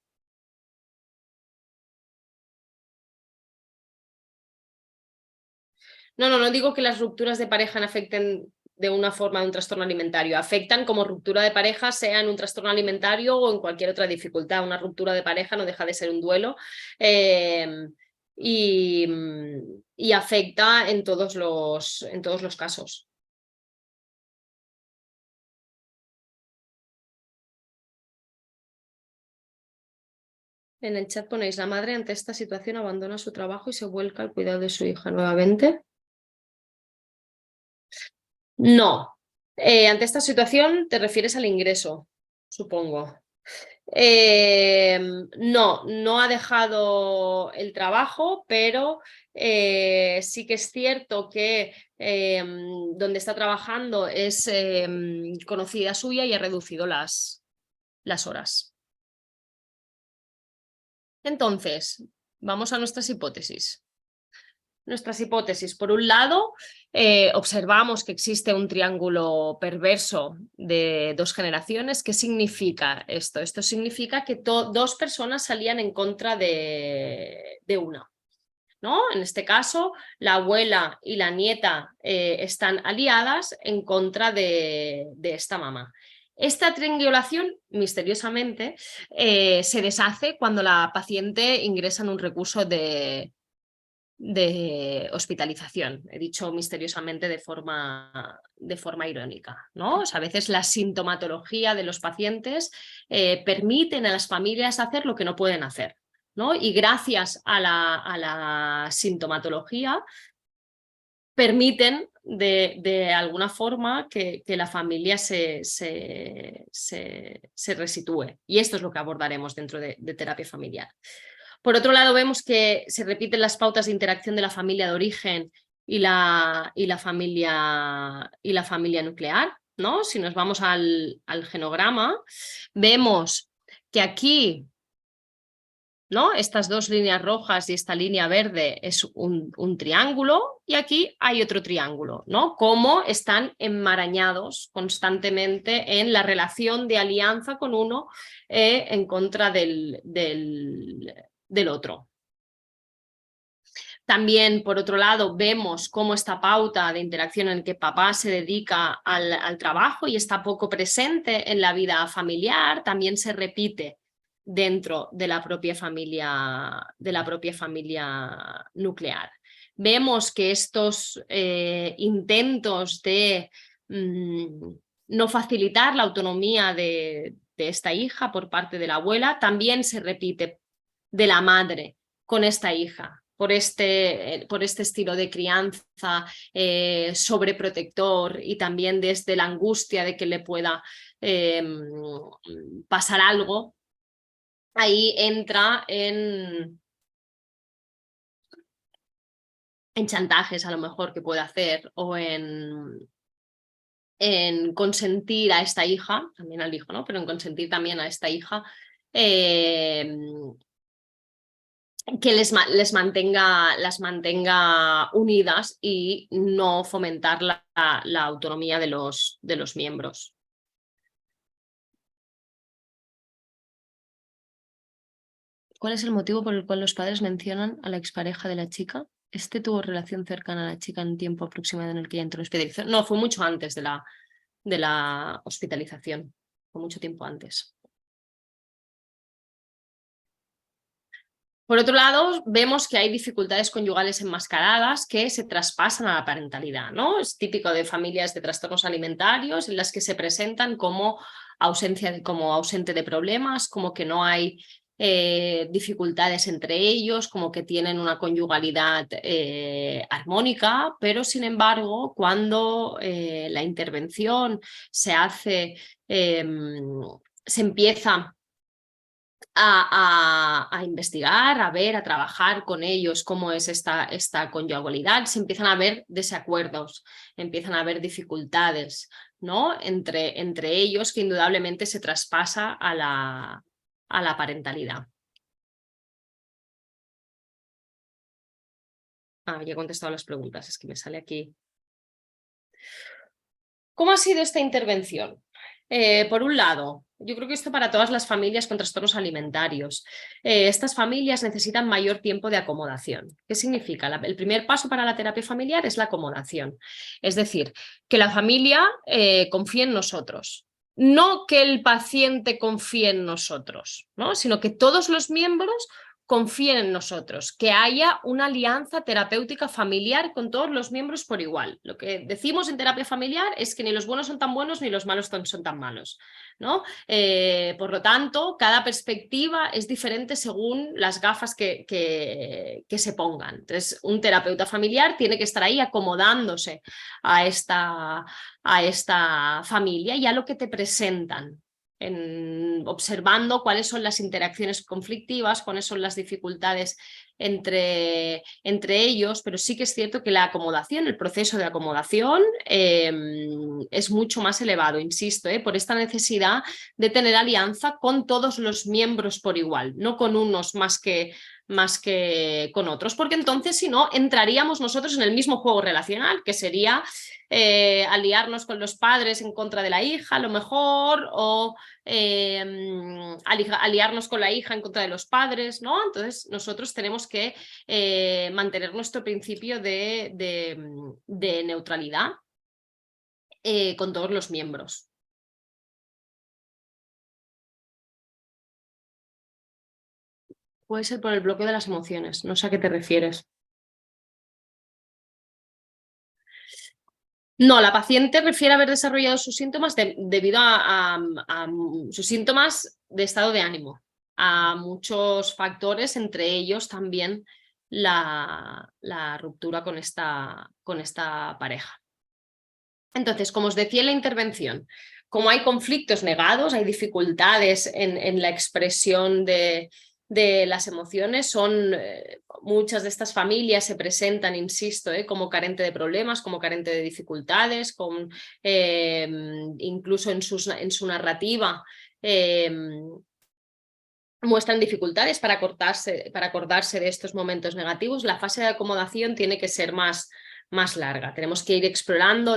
No digo que las rupturas de pareja no afecten de una forma de un trastorno alimentario. Afectan como ruptura de pareja, sea en un trastorno alimentario o en cualquier otra dificultad. Una ruptura de pareja no deja de ser un duelo y afecta en todos los casos. En el chat ponéis, la madre ante esta situación abandona su trabajo y se vuelca al cuidado de su hija nuevamente. No. Ante esta situación te refieres al ingreso, supongo. No ha dejado el trabajo, pero sí que es cierto que donde está trabajando es conocida suya y ha reducido las horas. Entonces, vamos a nuestras hipótesis. Nuestras hipótesis, por un lado, observamos que existe un triángulo perverso de 2 generaciones. ¿Qué significa esto? Esto significa que 2 personas salían en contra de una, ¿no? En este caso, la abuela y la nieta están aliadas en contra de esta mamá. Esta triangulación, misteriosamente, se deshace cuando la paciente ingresa en un recurso de de hospitalización. He dicho misteriosamente de forma irónica, ¿no? O sea, a veces la sintomatología de los pacientes permiten a las familias hacer lo que no pueden hacer, ¿no? Y gracias a la sintomatología permiten de alguna forma que la familia se resitúe. Y esto es lo que abordaremos dentro de terapia familiar. Por otro lado, vemos que se repiten las pautas de interacción de la familia de origen y la familia nuclear, ¿no? Si nos vamos al genograma, vemos que aquí, ¿no? Estas dos líneas rojas y esta línea verde es un triángulo y aquí hay otro triángulo, ¿no? Cómo están enmarañados constantemente en la relación de alianza con uno en contra del otro. También, por otro lado, vemos cómo esta pauta de interacción en que papá se dedica al trabajo y está poco presente en la vida familiar, también se repite dentro de la propia familia nuclear. Vemos que estos intentos de no facilitar la autonomía de esta hija por parte de la abuela también se repite de la madre con esta hija, por este estilo de crianza sobreprotector y también desde la angustia de que le pueda pasar algo. Ahí entra en chantajes a lo mejor que puede hacer o en consentir a esta hija, también al hijo, ¿no? Pero en consentir también a esta hija que las mantenga unidas y no fomentar la autonomía de los miembros. ¿Cuál es el motivo por el cual los padres mencionan a la expareja de la chica? ¿Este tuvo relación cercana a la chica en un tiempo aproximado en el que ella entró en hospitalización? No, fue mucho antes de la hospitalización, fue mucho tiempo antes. Por otro lado, vemos que hay dificultades conyugales enmascaradas que se traspasan a la parentalidad, ¿no? Es típico de familias de trastornos alimentarios en las que se presentan como ausente de problemas, como que no hay dificultades entre ellos, como que tienen una conyugalidad armónica, pero sin embargo, cuando la intervención se hace, se empieza a investigar, a ver, a trabajar con ellos cómo es esta conyugalidad, se empiezan a ver desacuerdos, empiezan a haber dificultades, ¿no? entre ellos que indudablemente se traspasa a la parentalidad. Ya he contestado las preguntas, es que me sale aquí. ¿Cómo ha sido esta intervención? Por un lado, yo creo que esto para todas las familias con trastornos alimentarios. Estas familias necesitan mayor tiempo de acomodación. ¿Qué significa? El primer paso para la terapia familiar es la acomodación. Es decir, que la familia confíe en nosotros. No que el paciente confíe en nosotros, ¿no? Sino que todos los miembros confíen en nosotros, que haya una alianza terapéutica familiar con todos los miembros por igual. Lo que decimos en terapia familiar es que ni los buenos son tan buenos ni los malos son tan malos, ¿no? Por lo tanto, cada perspectiva es diferente según las gafas que se pongan. Entonces, un terapeuta familiar tiene que estar ahí acomodándose a esta familia y a lo que te presentan. Observando cuáles son las interacciones conflictivas, cuáles son las dificultades entre ellos, pero sí que es cierto que la acomodación, el proceso de acomodación es mucho más elevado, insisto, por esta necesidad de tener alianza con todos los miembros por igual, no con unos más que con otros, porque entonces si no entraríamos nosotros en el mismo juego relacional, que sería aliarnos con los padres en contra de la hija a lo mejor, o aliarnos con la hija en contra de los padres, ¿no? Entonces nosotros tenemos que mantener nuestro principio de neutralidad con todos los miembros. Puede ser por el bloqueo de las emociones, no sé a qué te refieres. No, la paciente refiere haber desarrollado sus síntomas debido a sus síntomas de estado de ánimo, a muchos factores, entre ellos también la ruptura con esta pareja. Entonces, como os decía en la intervención, como hay conflictos negados, hay dificultades en la expresión de las emociones, muchas de estas familias se presentan, insisto, como carente de problemas, como carente de dificultades, incluso en su narrativa muestran dificultades para acordarse de estos momentos negativos. La fase de acomodación tiene que ser más larga. Tenemos que ir explorando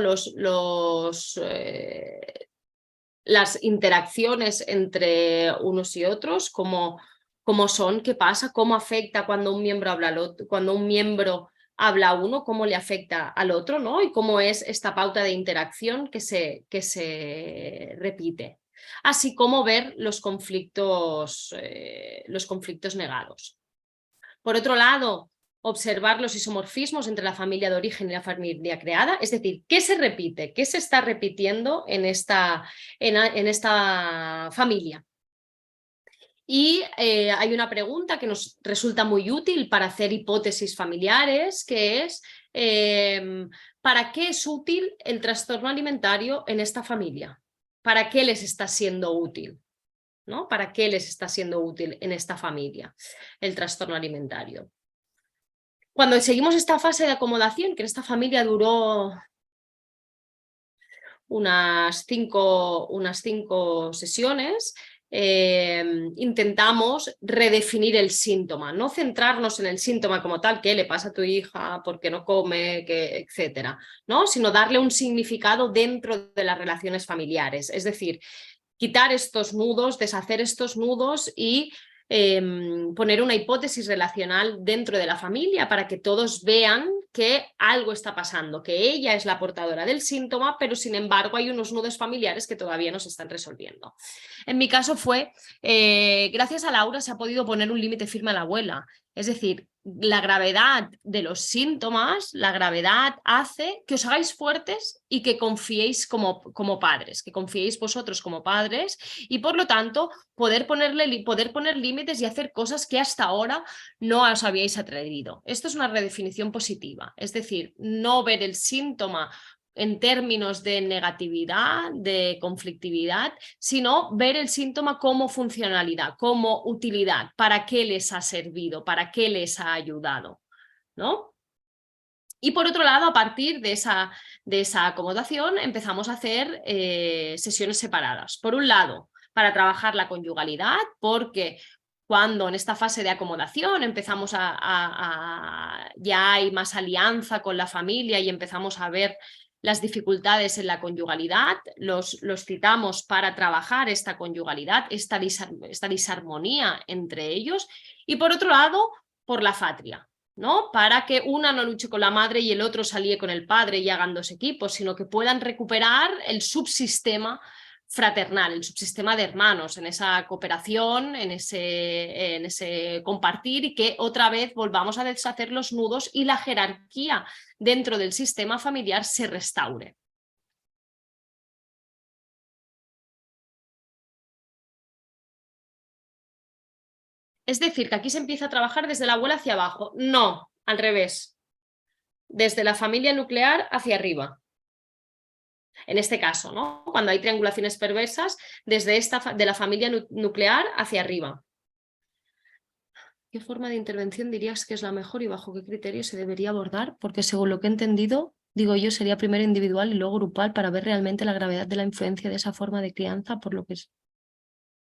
las interacciones entre unos y otros, cómo son, qué pasa, cómo afecta cuando un miembro habla al otro, cuando un miembro habla a uno, cómo le afecta al otro, ¿no? Y cómo es esta pauta de interacción que se repite. Así como ver los conflictos negados. Por otro lado, observar los isomorfismos entre la familia de origen y la familia creada, es decir, ¿qué se repite? ¿Qué se está repitiendo en esta familia? Y hay una pregunta que nos resulta muy útil para hacer hipótesis familiares, que es ¿para qué es útil el trastorno alimentario en esta familia? ¿Para qué les está siendo útil? ¿No? ¿Para qué les está siendo útil en esta familia el trastorno alimentario? Cuando seguimos esta fase de acomodación, que en esta familia duró unas cinco sesiones, intentamos redefinir el síntoma, no centrarnos en el síntoma como tal, qué le pasa a tu hija, por qué no come, etcétera, ¿no? Sino darle un significado dentro de las relaciones familiares, es decir, quitar estos nudos, deshacer estos nudos y poner una hipótesis relacional dentro de la familia para que todos vean que algo está pasando, que ella es la portadora del síntoma, pero sin embargo hay unos nudos familiares que todavía no se están resolviendo. En mi caso fue, gracias a Laura se ha podido poner un límite firme a la abuela, es decir, la gravedad de los síntomas, la gravedad hace que os hagáis fuertes y que confiéis como padres, que confiéis vosotros como padres y por lo tanto poder poner límites y hacer cosas que hasta ahora no os habíais atrevido. Esto es una redefinición positiva, es decir, no ver el síntoma en términos de negatividad, de conflictividad, sino ver el síntoma como funcionalidad, como utilidad, para qué les ha servido, para qué les ha ayudado, ¿no? Y por otro lado, a partir de esa acomodación, empezamos a hacer sesiones separadas. Por un lado, para trabajar la conyugalidad, porque cuando en esta fase de acomodación empezamos ya hay más alianza con la familia y empezamos a ver las dificultades en la conyugalidad, los citamos para trabajar esta conyugalidad, esta disarmonía entre ellos, y por otro lado, por la fatria, ¿no? Para que una no luche con la madre y el otro salíe con el padre y hagan dos equipos, sino que puedan recuperar el subsistema fraternal, el subsistema de hermanos, en esa cooperación, en ese compartir y que otra vez volvamos a deshacer los nudos y la jerarquía dentro del sistema familiar se restaure. Es decir, que aquí se empieza a trabajar desde la abuela hacia abajo. No, al revés. Desde la familia nuclear hacia arriba. En este caso, ¿no? Cuando hay triangulaciones perversas, de la familia nuclear hacia arriba. ¿Qué forma de intervención dirías que es la mejor y bajo qué criterio se debería abordar? Porque según lo que he entendido, digo yo, sería primero individual y luego grupal para ver realmente la gravedad de la influencia de esa forma de crianza,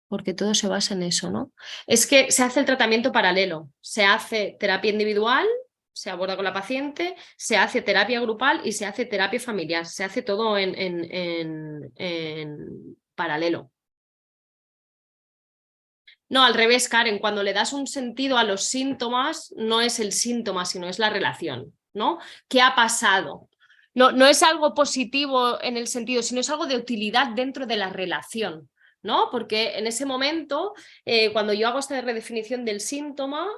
porque todo se basa en eso, ¿no? Es que se hace el tratamiento paralelo, se hace terapia individual, se aborda con la paciente, se hace terapia grupal y se hace terapia familiar, se hace todo en paralelo. No, al revés, Karen, cuando le das un sentido a los síntomas, no es el síntoma, sino es la relación, ¿no? ¿Qué ha pasado? No es algo positivo en el sentido, sino es algo de utilidad dentro de la relación, ¿no? Porque en ese momento, cuando yo hago esta redefinición del síntoma,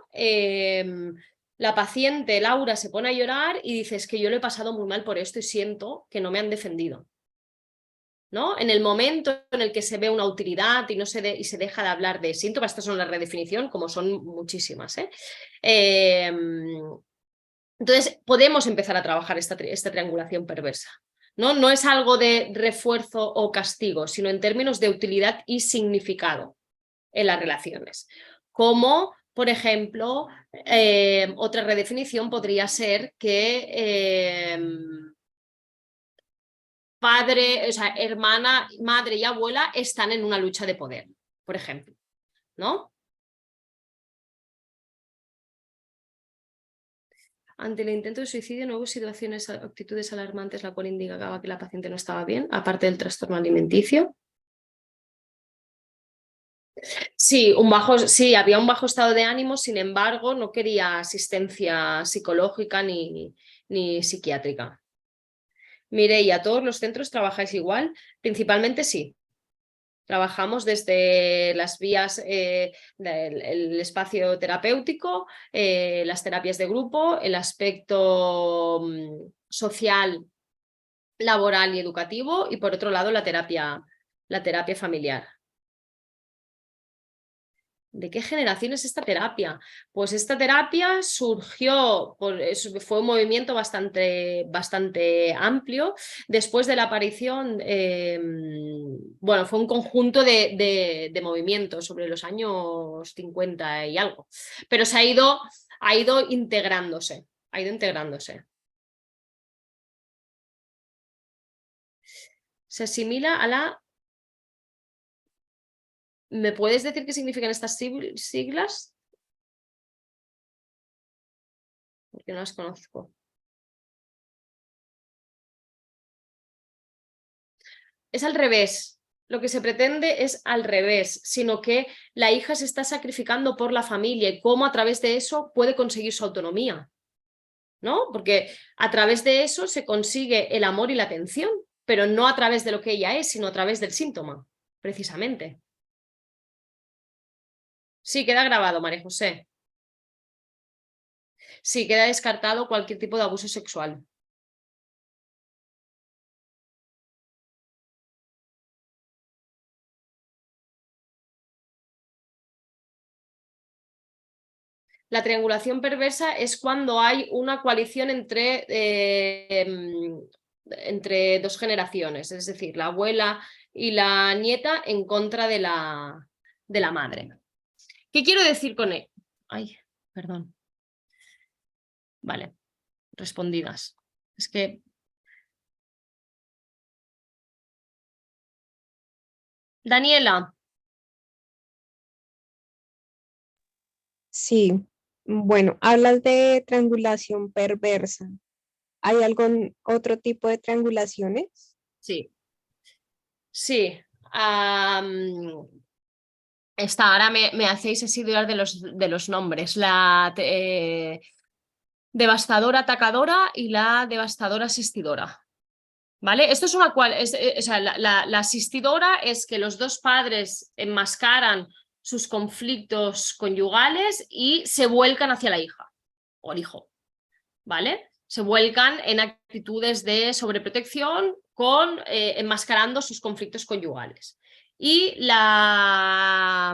la paciente Laura se pone a llorar y dice, es que yo lo he pasado muy mal por esto y siento que no me han defendido, ¿no? En el momento en el que se ve una utilidad y, y se deja de hablar de síntomas, estas son la redefinición, como son muchísimas, entonces podemos empezar a trabajar esta triangulación perversa. No es algo de refuerzo o castigo, sino en términos de utilidad y significado en las relaciones. Como, por ejemplo, otra redefinición podría ser que padre, o sea, hermana, madre y abuela están en una lucha de poder, por ejemplo, ¿no? Ante el intento de suicidio no hubo situaciones o actitudes alarmantes, la cual indicaba que la paciente no estaba bien, aparte del trastorno alimenticio. Sí, sí, había un bajo estado de ánimo, sin embargo, no quería asistencia psicológica ni psiquiátrica. Mireia, ¿todos los centros trabajáis igual? Principalmente sí. Trabajamos desde las vías del espacio terapéutico, las terapias de grupo, el aspecto social, laboral y educativo, y por otro lado la terapia familiar. ¿De qué generación es esta terapia? Pues esta terapia surgió, fue un movimiento bastante amplio después de la aparición, bueno, fue un conjunto de movimientos sobre los años 50 y algo, pero ha ido integrándose, Se asimila a la... ¿Me puedes decir qué significan estas siglas? Porque no las conozco. Es al revés. Lo que se pretende es al revés, sino que la hija se está sacrificando por la familia y cómo a través de eso puede conseguir su autonomía, ¿no? Porque a través de eso se consigue el amor y la atención, pero no a través de lo que ella es, sino a través del síntoma, precisamente. Sí, queda grabado, María José. Sí, queda descartado cualquier tipo de abuso sexual. La triangulación perversa es cuando hay una coalición entre dos generaciones, es decir, la abuela y la nieta en contra de la madre. ¿Qué quiero decir con ello? Ay, perdón. Vale, respondidas. Es que... Daniela. Sí, bueno, hablas de triangulación perversa. ¿Hay algún otro tipo de triangulaciones? Sí. Sí. Ahora me hacéis así dudar de los nombres. La devastadora atacadora y la devastadora asistidora. ¿Vale? Esto es una cual. O sea, la asistidora es que los dos padres enmascaran sus conflictos conyugales y se vuelcan hacia la hija o el hijo. ¿Vale? Se vuelcan en actitudes de sobreprotección enmascarando sus conflictos conyugales. Y la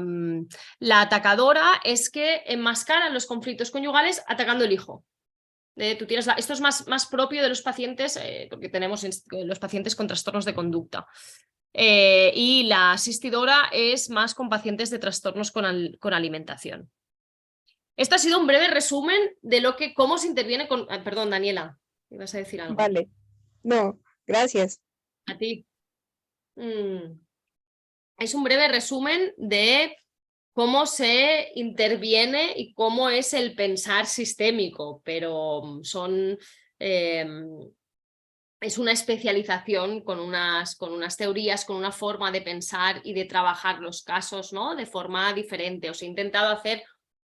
atacadora es que enmascaran los conflictos conyugales atacando el hijo. Esto es más propio de los pacientes, porque tenemos los pacientes con trastornos de conducta. Y la asistidora es más con pacientes de trastornos con alimentación. Esto ha sido un breve resumen de cómo se interviene con... perdón, Daniela, ¿ibas a decir algo? Vale, no, gracias. A ti. Es un breve resumen de cómo se interviene y cómo es el pensar sistémico, pero es una especialización con unas teorías, con una forma de pensar y de trabajar los casos, ¿no? De forma diferente. Os he intentado hacer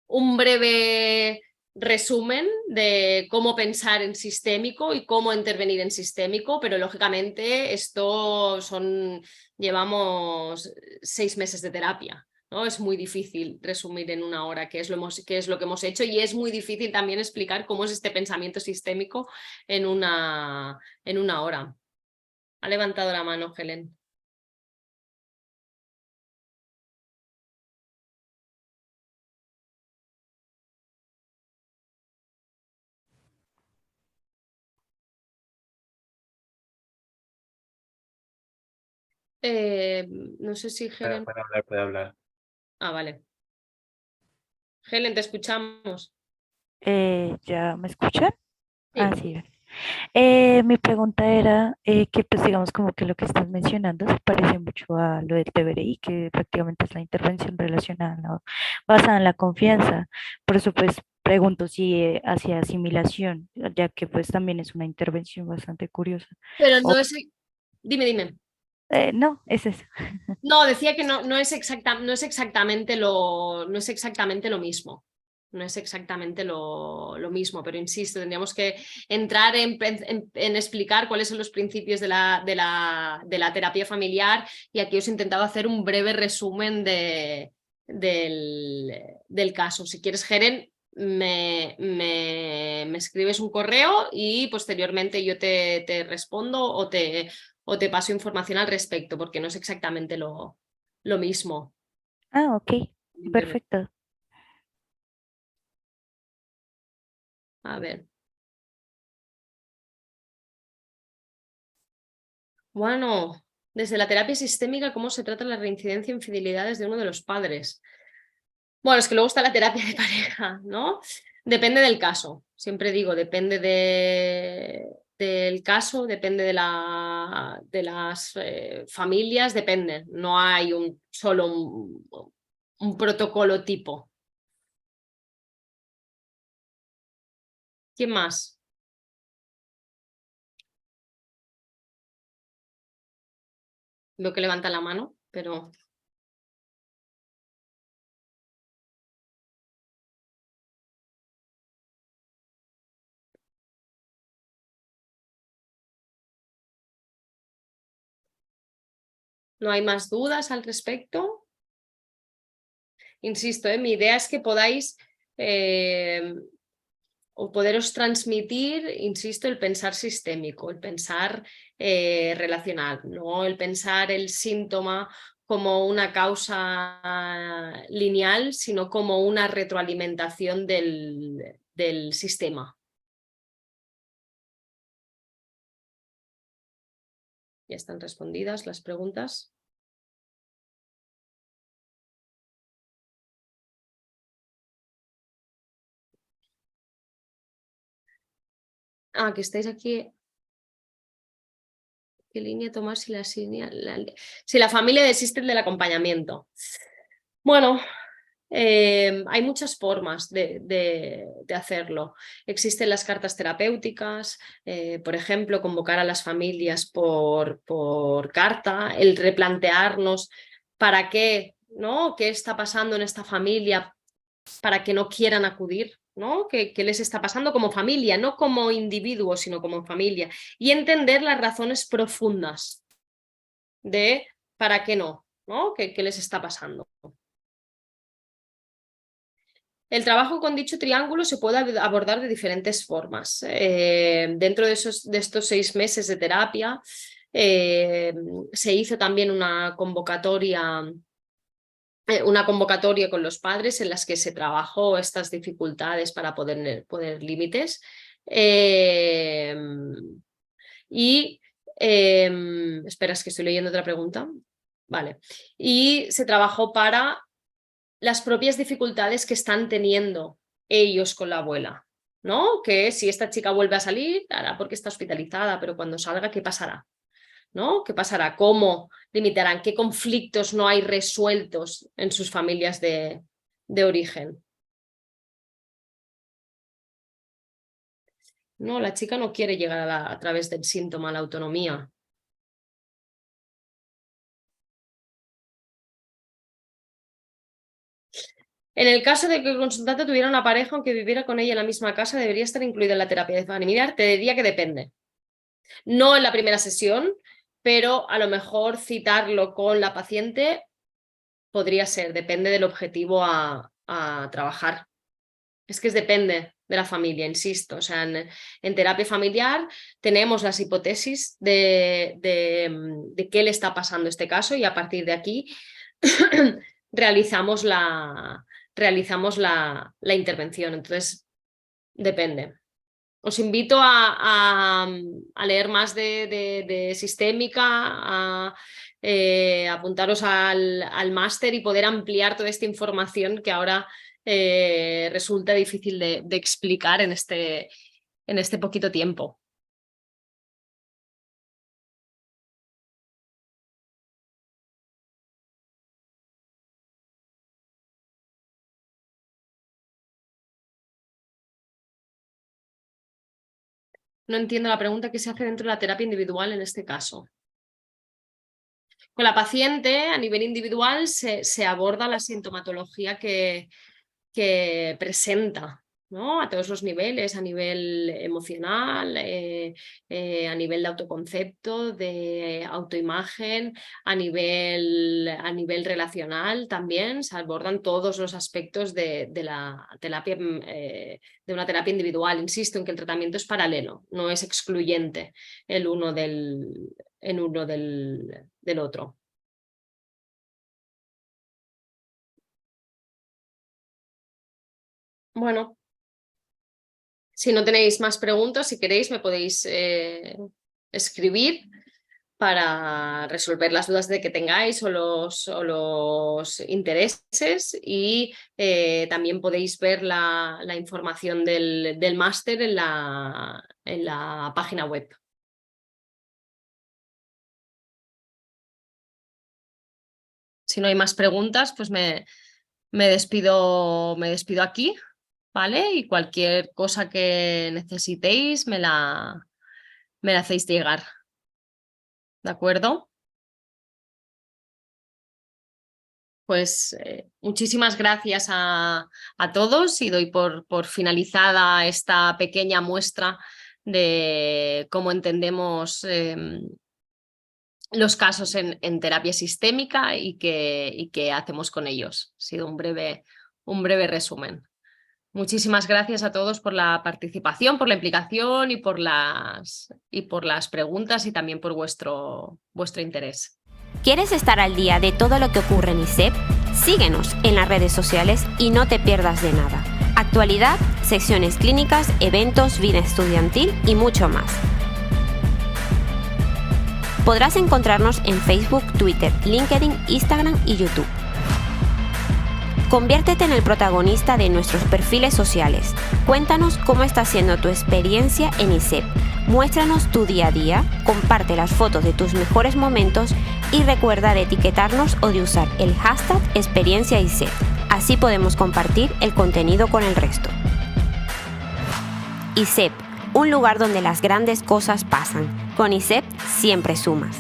un breve resumen de cómo pensar en sistémico y cómo intervenir en sistémico, pero lógicamente llevamos 6 meses de terapia, ¿no? Es muy difícil resumir en una hora qué es lo que hemos hecho, y es muy difícil también explicar cómo es este pensamiento sistémico en una hora. Ha levantado la mano Helen. No sé si Helen... Puede hablar, puede hablar. Ah, vale. Helen, te escuchamos. ¿Ya me escuchan? Sí. Ah, sí. Mi pregunta era que, pues digamos, como que lo que estás mencionando se parece mucho a lo del TBRI, que prácticamente es la intervención relacional, ¿no? Basada en la confianza. Por eso, pues, pregunto si hacia asimilación, ya que pues también es una intervención bastante curiosa. Pero no O, es... Dime. no, es eso. No, decía que no es exactamente lo mismo. No es exactamente lo mismo, pero insisto, tendríamos que entrar en explicar cuáles son los principios de la terapia familiar, y aquí os he intentado hacer un breve resumen del caso. Si quieres, Helen, me escribes un correo y posteriormente yo te respondo o te paso información al respecto, porque no es exactamente lo mismo. Ah, ok, perfecto. A ver. Bueno, desde la terapia sistémica, ¿cómo se trata la reincidencia e infidelidades de uno de los padres? Bueno, es que luego está la terapia de pareja, ¿no? Depende del caso. Siempre digo, depende del caso, depende de las familias, depende. No hay solo un protocolo tipo. ¿Quién más? Veo que levanta la mano, pero... ¿No hay más dudas al respecto? Insisto, mi idea es que podáis o poderos transmitir, insisto, el pensar sistémico, el pensar relacional, no el pensar el síntoma como una causa lineal, sino como una retroalimentación del sistema. Ya están respondidas las preguntas. Ah, que estáis aquí. ¿Qué línea tomar si la familia desiste del acompañamiento? Bueno, hay muchas formas de hacerlo. Existen las cartas terapéuticas, por ejemplo, convocar a las familias por carta, el replantearnos para qué, ¿no? ¿Qué está pasando en esta familia para que no quieran acudir? ¿No? ¿Qué les está pasando como familia? No como individuos, sino como familia. Y entender las razones profundas de para qué no, ¿no? ¿Qué les está pasando? El trabajo con dicho triángulo se puede abordar de diferentes formas. Dentro de estos 6 meses de terapia se hizo también una convocatoria con los padres en las que se trabajó estas dificultades para poner límites. Espera, es que estoy leyendo otra pregunta. Vale. Y se trabajó para las propias dificultades que están teniendo ellos con la abuela, ¿no? Que si esta chica vuelve a salir, hará porque está hospitalizada, pero cuando salga, ¿qué pasará? ¿No? ¿Qué pasará? ¿Cómo limitarán? ¿Qué conflictos no hay resueltos en sus familias de origen? No, la chica no quiere llegar a través del síntoma a la autonomía. En el caso de que el consultante tuviera una pareja, aunque viviera con ella en la misma casa, debería estar incluida en la terapia familiar. Te diría que depende. No en la primera sesión, pero a lo mejor citarlo con la paciente Podría ser, depende del objetivo a trabajar. Es que depende de la familia, insisto. O sea, en terapia familiar tenemos las hipótesis de qué le está pasando este caso y a partir de aquí realizamos la intervención. Entonces, depende. Os invito a leer más de sistémica, a apuntaros al máster y poder ampliar toda esta información que ahora resulta difícil de explicar en este poquito tiempo. No entiendo la pregunta que se hace dentro de la terapia individual en este caso. Con la paciente, a nivel individual, se aborda la sintomatología que presenta, ¿no? A todos los niveles, a nivel emocional, a nivel de autoconcepto, de autoimagen, a nivel relacional también. Se abordan todos los aspectos de la terapia, de una terapia individual. Insisto en que el tratamiento es paralelo, no es excluyente el uno del otro. Bueno, si no tenéis más preguntas, si queréis me podéis escribir para resolver las dudas de que tengáis o los intereses y también podéis ver la información del máster en la página web. Si no hay más preguntas, pues me despido aquí. ¿Vale? Y cualquier cosa que necesitéis me la hacéis llegar. ¿De acuerdo? Pues muchísimas gracias a todos y doy por finalizada esta pequeña muestra de cómo entendemos los casos en terapia sistémica y qué hacemos con ellos. Ha sido un breve resumen. Muchísimas gracias a todos por la participación, por la implicación y por las preguntas y también por vuestro interés. ¿Quieres estar al día de todo lo que ocurre en ISEP? Síguenos en las redes sociales y no te pierdas de nada. Actualidad, secciones clínicas, eventos, vida estudiantil y mucho más. Podrás encontrarnos en Facebook, Twitter, LinkedIn, Instagram y YouTube. Conviértete en el protagonista de nuestros perfiles sociales. Cuéntanos cómo está siendo tu experiencia en ISEP. Muéstranos tu día a día, comparte las fotos de tus mejores momentos y recuerda de etiquetarnos o de usar el hashtag #experienciaISEP. Así podemos compartir el contenido con el resto. ISEP, un lugar donde las grandes cosas pasan. Con ISEP siempre sumas.